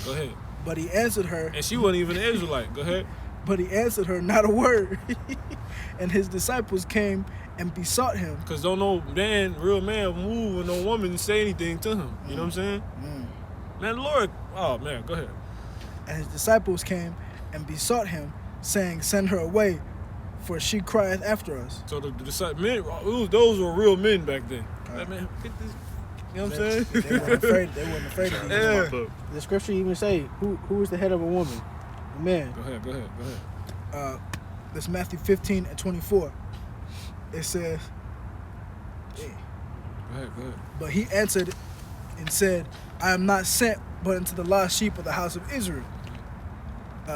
Go ahead. But he answered her, And she wasn't even an Israelite. Go ahead. but he answered her not a word. And his disciples came and besought him. Because don't no man, real man, move with no woman say anything to him. You know what I'm saying? Man, the Lord, oh man, go ahead. And his disciples came and besought him, saying, Send her away, for she crieth after us. So the disciples, men, those were real men back then. Like, man, get this. You know what I'm saying? They weren't afraid of these. Yeah. The scripture even say, who is the head of a woman? A man. Go ahead. This Matthew 15 and 24. It says, Go ahead. But he answered and said, I am not sent but unto the lost sheep of the house of Israel.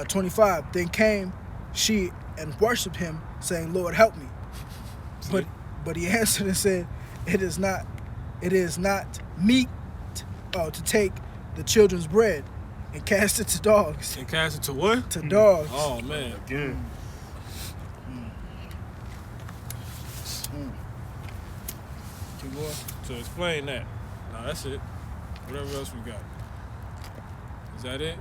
25. Then came she and worshipped him, saying, Lord, help me. But he answered and said, It is not meet to take the children's bread and cast it to dogs. And cast it to what? To dogs. Oh man. Again. Keep going. To explain that. No, that's it. Whatever else we got. Is that it?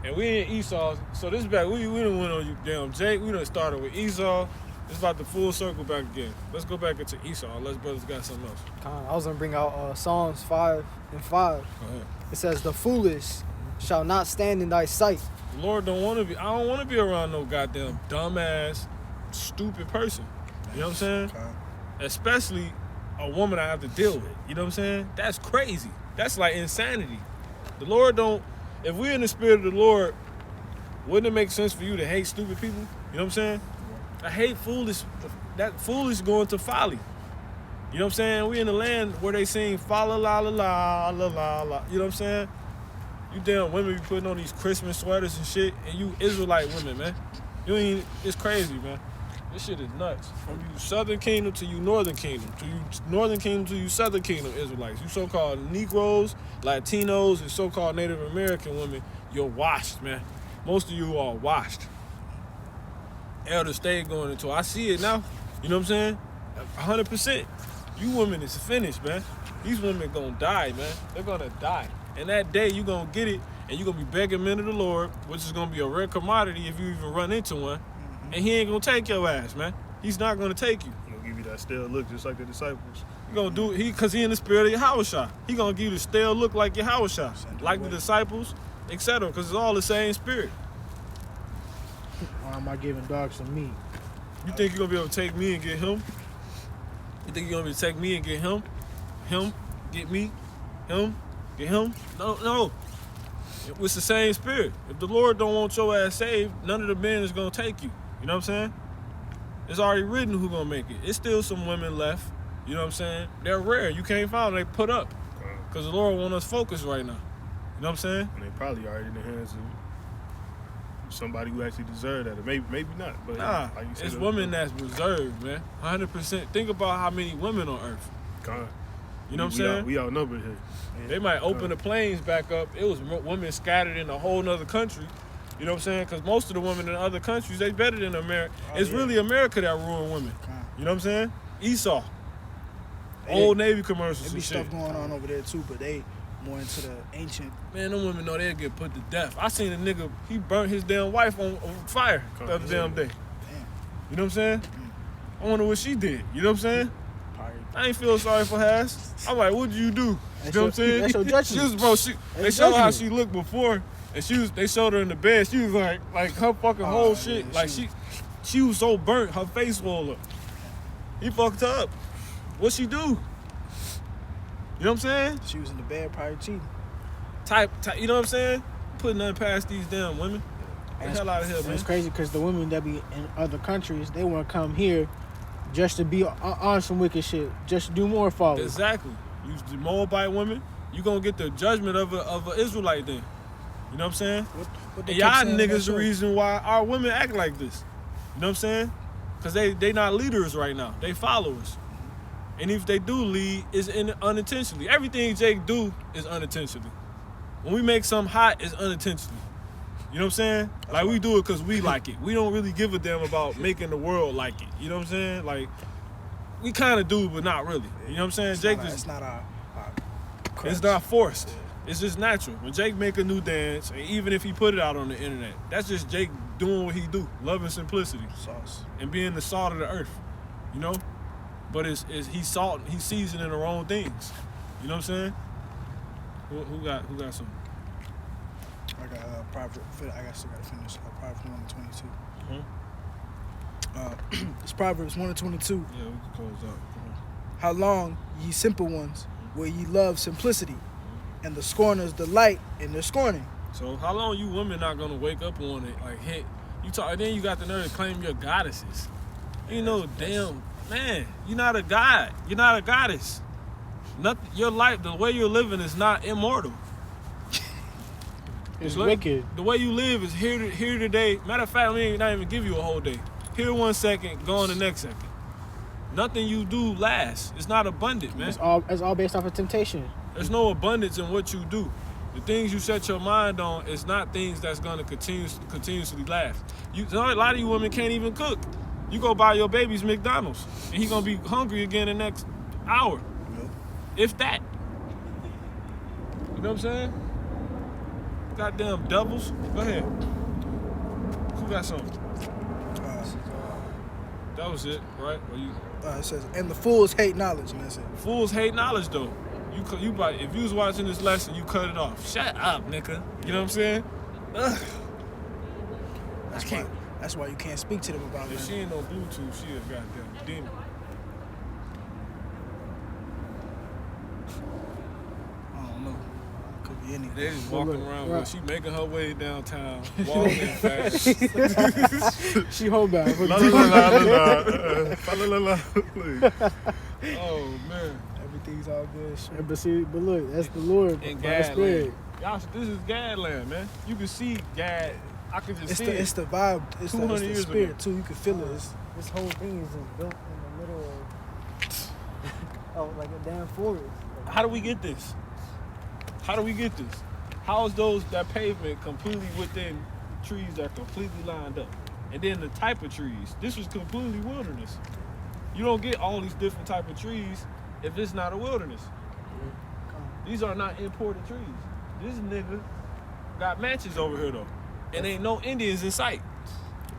And we in Esau, so this is back, we done went on you damn Jake, we done started with Esau. It's about to full circle back again. Let's go back into Esau, unless brothers got something else. I was gonna bring out Psalms 5 and 5. Go ahead. It says, "The foolish shall not stand in thy sight." The Lord don't want to be, I don't want to be around no goddamn dumbass, stupid person. You know what I'm saying? Especially a woman I have to deal with. You know what I'm saying? That's crazy. That's like insanity. The Lord don't, if we're in the spirit of the Lord, wouldn't it make sense for you to hate stupid people? You know what I'm saying? I hate foolish, that foolish going to folly. You know what I'm saying? We in the land where they sing fa la la la la la la la. You know what I'm saying? You damn women be putting on these Christmas sweaters and shit, and you Israelite women, man. You ain't, it's crazy, man. This shit is nuts. From you Southern Kingdom to you Northern Kingdom, to you Northern Kingdom to you Southern Kingdom Israelites. You so-called Negroes, Latinos, and so-called Native American women, you're washed, man. Most of you are washed. Elder State going into, I see it now. You know what I'm saying? 100%. You women is finished, man. These women gonna die, man. They're gonna die. And that day you gonna get it, and you gonna be begging men of the Lord, which is gonna be a rare commodity if you even run into one. And he ain't gonna take your ass, man. He's not gonna take you. He'll give you that stale look just like the disciples. He gonna do it, cause he in the spirit of Yahushua. He gonna give you the stale look like Yahushua, like the disciples, etc. Cause it's all the same spirit. Why am I giving dogs some meat? You think you're gonna be able to take me and get him? You think you're gonna be able to take me and get him? Him, get me? Him, get him? No. It's the same spirit. If the Lord don't want your ass saved, none of the men is gonna take you. You know what I'm saying? It's already written who gonna make it. It's still some women left. You know what I'm saying? They're rare. You can't find them. They put up. Because the Lord want us focused right now. You know what I'm saying? And they probably already in the hands of somebody who actually deserved that. Or maybe not. But Nah, like you said, it's women that's reserved, man. 100%. Think about how many women on earth. You know what I'm saying? We outnumbered here. They might open the planes back up. It was women scattered in a whole nother country. You know what I'm saying? Because most of the women in other countries, they better than America. It's really America that ruined women. You know what I'm saying? Esau. Old Navy commercials There be and shit. stuff going on over there too, but they more into the ancient. Man, them women know they'll get put to death. I seen a nigga, he burnt his damn wife on fire the other damn day. You know what I'm saying? I wonder what she did. You know what I'm saying? I ain't feel sorry for her ass. I'm like, what did you do? You know what I'm saying? That's your judgment. She was, bro, they showed how she looked before, and they showed her in the bed. She was like her fucking whole shit. Yeah, Like she was so burnt, her face swole up. He fucked her up. What she do? You know what I'm saying? She was in the bed, probably cheating. Type, you know what I'm saying? Putting nothing past these damn women. Get the hell out of here, And man. it's crazy because the women that be in other countries, they want to come here, just to be on some wicked shit, just to do more followers. Exactly. You the Moabite women, you gonna get the judgment of a Israelite then. You know what I'm saying? What And y'all niggas the reason why our women act like this. You know what I'm saying? Because they not leaders right now. They followers. And if they do lead, it's unintentionally. Everything Jake do is unintentionally. When we make something hot, it's unintentionally. You know what I'm saying? Like, we do it because we like it. We don't really give a damn about making the world like it. You know what I'm saying? Like, we kind of do, but not really. You know what I'm saying? It's not our crutch. It's not forced. It's just natural. When Jake make a new dance, and even if he put it out on the internet, that's just Jake doing what he do, loving simplicity, Sauce. and being the salt of the earth. You know, but he's salt, he's seasoning the wrong things. You know what I'm saying? Who got something? I got Proverbs. I still got to finish Proverbs 1:22. It's Proverbs 1:22. Yeah, we can close out. How long, ye simple ones, will ye love simplicity, and the scorners delight in their scorning? So how long you women not gonna wake up on it, like hit you talk, and then you got the nerve to claim you're goddesses. You know, damn man, you're not a god. You're not a goddess. Nothing. Your life, the way you're living, is not immortal. It's wicked. The way you live is here today. Matter of fact, let me not even give you a whole day. Here 1 second, gone the next second. Nothing you do lasts. It's not abundant, man. It's all based off of temptation. There's no abundance in what you do. The things you set your mind on is not things that's gonna continuously last. A lot of you women can't even cook. You go buy your baby's McDonald's, and he gonna be hungry again the next hour, if that. You know what I'm saying? Goddamn devils. Go ahead. Who got something? That was it, right? Or you? It says, and the fools hate knowledge, and that's it. Fools hate knowledge, though. If you was watching this lesson, you cut it off. Shut up, nigga. You know what I'm saying? Ugh. That's why you can't speak to them about it. If she ain't no Bluetooth, she a goddamn demon. I don't know. Could be anything. They just walking around with she making her way downtown, walking fast. She homebound. La la la la. Oh man. Everything's all good. Shit. But look, that's the Lord. In by the Spirit. Gadland. Y'all, this is Gadland, man. You can see Gad. I can just see It's the vibe. It's 200 the years spirit ago. too. You can feel it. This whole thing is just built in the middle of like a damn forest. How do we get this? How do we get this? How is that pavement completely within trees that are completely lined up? And then the type of trees. This was completely wilderness. You don't get all these different type of trees if it's not a wilderness. These are not imported trees. This nigga got mansions over here though. And ain't no Indians in sight.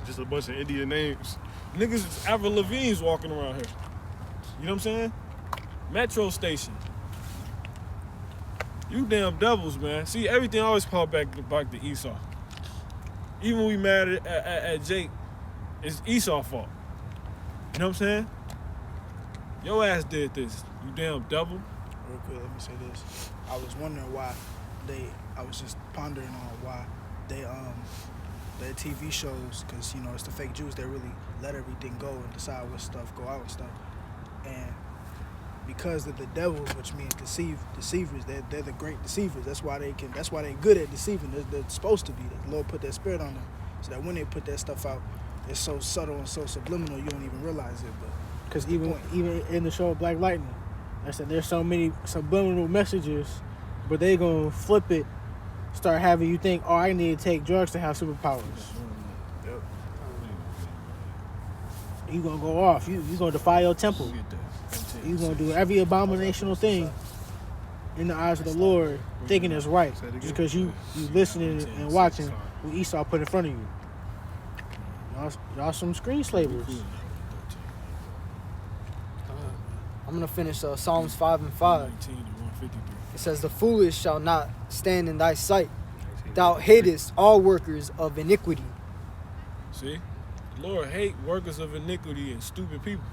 Just a bunch of Indian names. Niggas is Avril Lavigne's walking around here. You know what I'm saying? Metro station. You damn devils, man. See, everything always called back to Esau. Even when we mad at Jake, it's Esau's fault. You know what I'm saying? Your ass did this, you damn devil. Real quick, let me say this. I was wondering why I was just pondering on why their TV shows, because, you know, it's the fake Jews that really let everything go and decide what stuff go out and stuff. And because of the devils, which means deceivers, they're the great deceivers. That's why they're good at deceiving. They're supposed to be. The Lord put that spirit on them, so that when they put that stuff out, it's so subtle and so subliminal you don't even realize it. But Because even in the show Black Lightning, I said there's so many subliminal messages, but they gonna flip it, start having you think, oh, I need to take drugs to have superpowers. Yep. You gonna go off. You gonna defy your temple. You gonna do every abominational thing in the eyes of the Lord, thinking it's right, just because you listening and watching what Esau put in front of you. Y'all some screen slavers. I'm gonna finish Psalms 5 and 5. It says, "The foolish shall not stand in thy sight. Thou hatest all workers of iniquity." See, the Lord hate workers of iniquity and stupid people,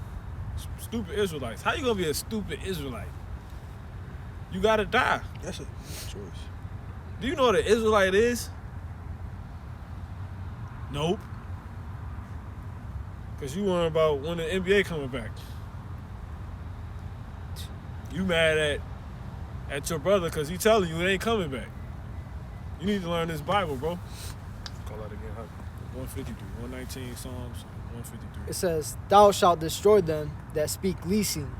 stupid Israelites. How you gonna be a stupid Israelite? You gotta die. That's a choice. Do you know what an Israelite is? Nope. Cause you worrying about when the NBA coming back. You mad at your brother because he telling you it ain't coming back. You need to learn this Bible, bro. Call that again, huh? 153, 119 Psalms, 153. It says, "Thou shalt destroy them that speak leasing.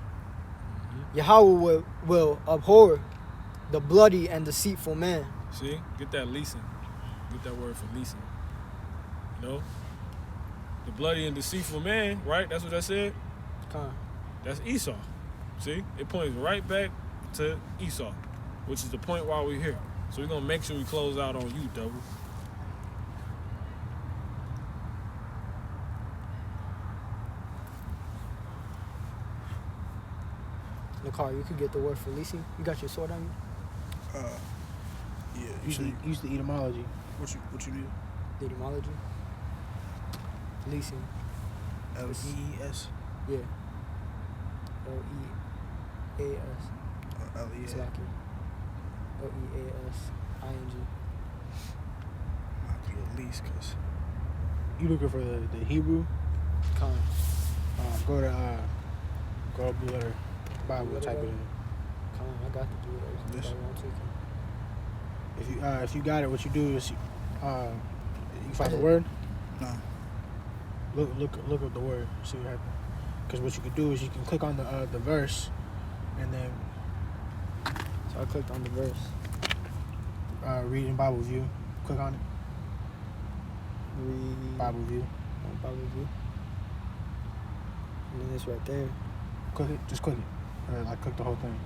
Yahweh will abhor the bloody and deceitful man." See? Get that leasing. Get that word for leasing. You know? The bloody and deceitful man, right? That's what that said? Come. That's Esau. See? It points right back to Esau, which is the point why we're here. So we're going to make sure we close out on you, devil. Nakar, you could get the word for leasing. You got your sword on you? Yeah. Use the etymology. What you need? The etymology? Leasing. Lees. Yeah. L-E-A-S. Lees. Slacking. L-E-A-S-I-N-G. Might be at least because You looking for the Hebrew? Come. Go to Blue Letter Bible. Blue Type it Letter? in. Come on, I got the blue letters. This? If you got it, what you do is you find the word. no. Look up the word. See what happens. Because what you can do is you can click on the verse, and then So I clicked on the verse. read in Bible View. Click on it. Read Bible View. Bible view. And then it's right there. Click it. Just click it. Like click the whole thing,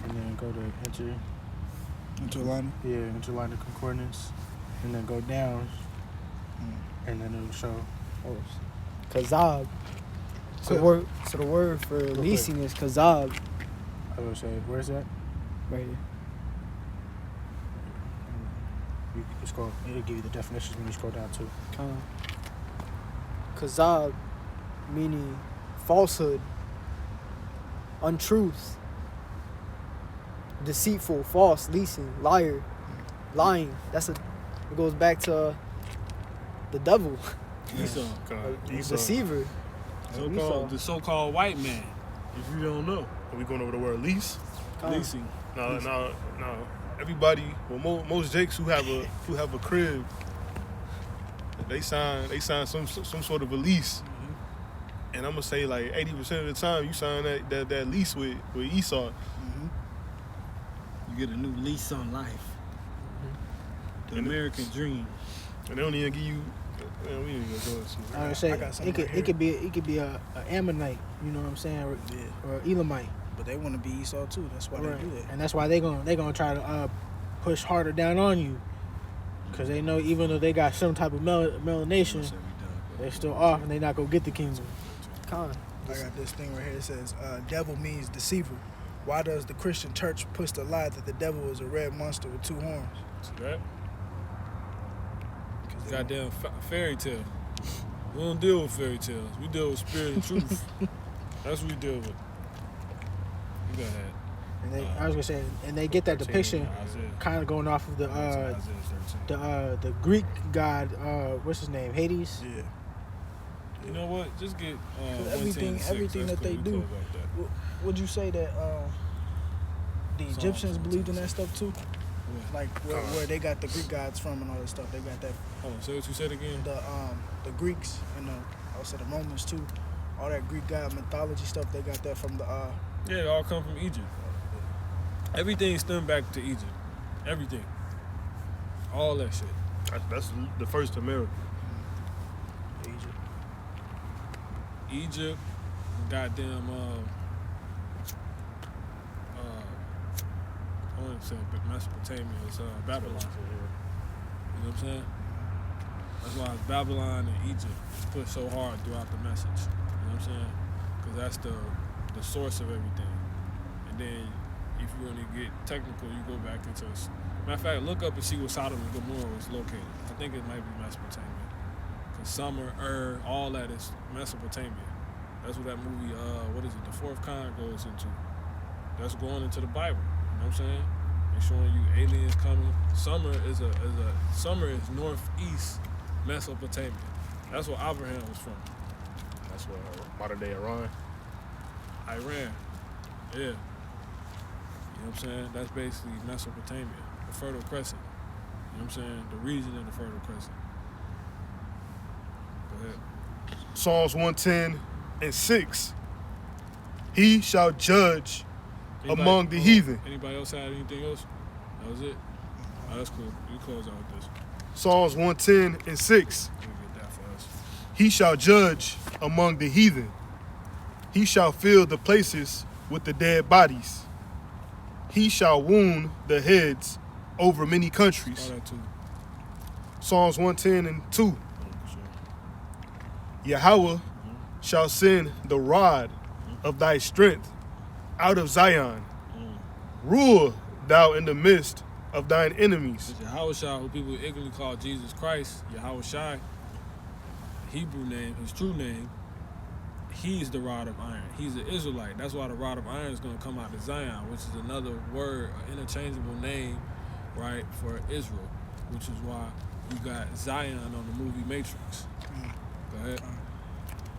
and then go to enter. Interlining. Yeah, interline the concordance, and then go down, and then it'll show. Oh, kazab. So the word for Real leasing is kazab. I will say, where's that? Right here. You can scroll. It'll give you the definitions when you scroll down too. Kazab, meaning falsehood, untruth, deceitful, false, leasing, liar, lying. It goes back to the devil, Esau. Esau. deceiver. The so-called white man, if you don't know. Are we going over the word lease? Leasing. No. Everybody, well, most Jakes who have a crib, they sign some sort of a lease, and I'm gonna say like 80% of the time you sign that lease with Esau. You get a new lease on life. The And American dream. And they don't even give you. Man, we ain't even go into I would it. say I got something it could be a Ammonite. You know what I'm saying? Or Elamite. But they want to be Esau too. That's why Right. they do that. And that's why they gonna try to push harder down on you, because they know even though they got some type of melanation, they still off and they not gonna get the kingdom. I got this thing right here. It says, devil means deceiver. Why does the Christian church push the lie that the devil is a red monster with two horns? See that? 'Cause they Goddamn fairy tale. We don't deal with fairy tales. We deal with spirit and truth. That's what we deal with. You got that. And I was gonna say, and they get that 13, depiction Isaiah. kind of going off of the Isaiah 13. the Greek god, what's his name, Hades. Yeah. You know what? Just get everything 110-6. everything That's that they cool. We do. close out that. Would you say that the Psalms Egyptians believed in 110-6. that stuff too? What? Like where they got the Greek gods from and all that stuff. They got that Hold on, say what you said again. the Greeks and I would say the Romans too. All that Greek god mythology stuff. They got that from the Yeah, it all come from Egypt. Everything stemmed back to Egypt. Everything. All that shit. That's the first America. Egypt. Egypt, goddamn, I want to say Mesopotamia, it's Babylon. You know what I'm saying? That's why it's Babylon and Egypt is pushed so hard throughout the message. You know what I'm saying? Because that's the source of everything. And then if you want to get technical, you go back into matter of fact, look up and see where Sodom and Gomorrah was located. I think it might be Mesopotamia. Because Summer, all that is Mesopotamia. That's what that movie, what is it, The Fourth Kind goes into. That's going into the Bible. You know what I'm saying? They're showing you aliens coming. Summer is northeast Mesopotamia. That's where Abraham was from. That's what modern day Iran. Iran. Yeah. You know what I'm saying? That's basically Mesopotamia, the Fertile Crescent. You know what I'm saying? The region of the Fertile Crescent. Go ahead. Psalms 110 and 6. He shall judge among the heathen. Anybody else have anything else? That was it? Oh, that's cool. You close out with this. Psalms 110 and 6. Let me get that for us. He shall judge among the heathen. He shall fill the places with the dead bodies. He shall wound the heads over many countries. All that too. Psalms 110 and 2. Oh, for sure. Yahweh shall send the rod of thy strength out of Zion. Rule thou in the midst of thine enemies. It's Yahweh Shai, who people ignorantly call Jesus Christ, Yahweh Shai, Hebrew name, his true name, he's the rod of iron. He's an Israelite. That's why the rod of iron is going to come out of Zion, which is another word, an interchangeable name, right, for Israel, which is why you got Zion on the movie Matrix. Go ahead.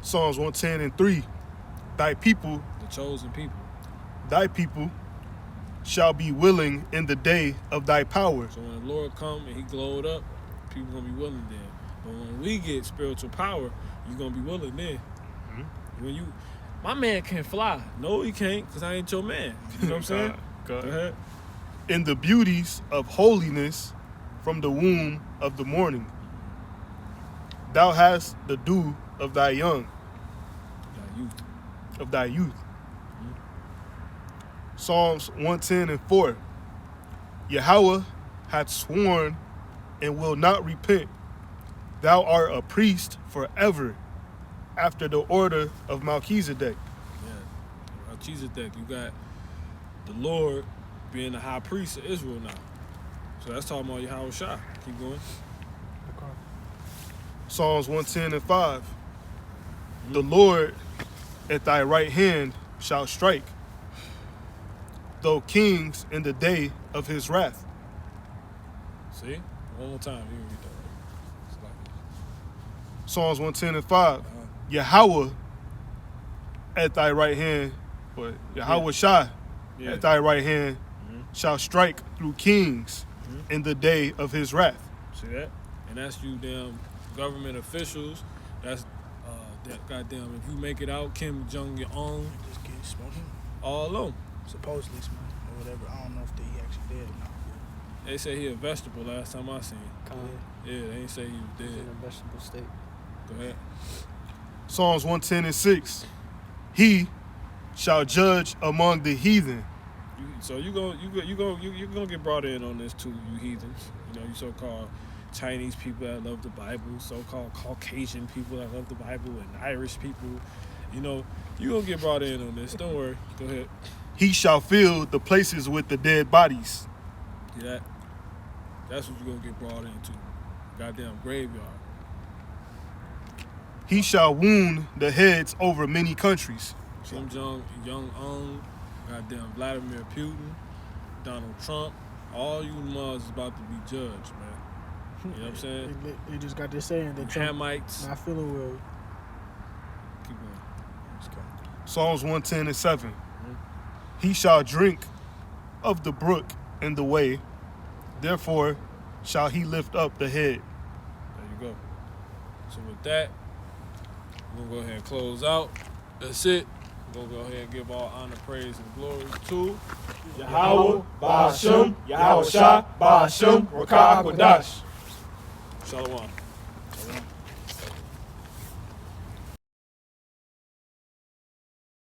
Psalms 110 and 3. Thy people, The chosen people. thy people shall be willing in the day of thy power. So when the Lord come and he glowed up, people going to be willing then. But when we get spiritual power, you're going to be willing then. When my man can fly. No, he can't, because I ain't your man. You know what I'm saying? Go Go ahead. In the beauties of holiness from the womb of the morning. Thou hast the dew of thy young, Got youth. of thy youth. Psalms 110 and 4. Yahweh hath sworn and will not repent. Thou art a priest forever, after the order of Melchizedek. Yeah. Melchizedek, you got the Lord being the high priest of Israel now. So that's talking about Yahweh Shai. Keep going. Psalms 110 and 5. The Lord at thy right hand shall strike, though kings in the day of his wrath. See? One more time. You read that right. It's like it. Psalms 110 and 5. Uh-huh. Yahweh at thy right hand, but Yahweh Shai Yeah. at thy right hand shall strike through kings Mhm. in the day of his wrath. See that? And that's you damn government officials. That's that goddamn, if you make it out, Kim Jong-un, Just get smoking. all of them. Supposedly smoking or whatever. I don't know if he actually did or not. They say he a vegetable last time I seen. Yeah. Yeah, they ain't say he was He's dead. in a vegetable state. Go ahead. Psalms 110 and 6. Shall judge among the heathen. So you're gonna get brought in on this too, you heathens. You know, you so-called Chinese people that love the Bible, so-called Caucasian people that love the Bible, and Irish people. You know, you're gonna get brought in on this. Don't worry. Go ahead. He shall fill the places with the dead bodies. See that? That's what you're gonna get brought into. Goddamn graveyard. He shall wound the heads over many countries. Kim Jong-un, goddamn Vladimir Putin, Donald Trump, all you mugs is about to be judged, man. You know what I'm saying? They just got this saying that Trump Hamites. not feeling well. Keep going. Psalms 110 and 7. He shall drink of the brook in the way, therefore shall he lift up the head. There you go. So with that, we're going to go ahead and close out. That's it. We're going to go ahead and give all honor, praise, and glory to Yahweh, Ba'ashem, Yahweh Shai, Ba'ashem, Rakah, Kodash. Shalom.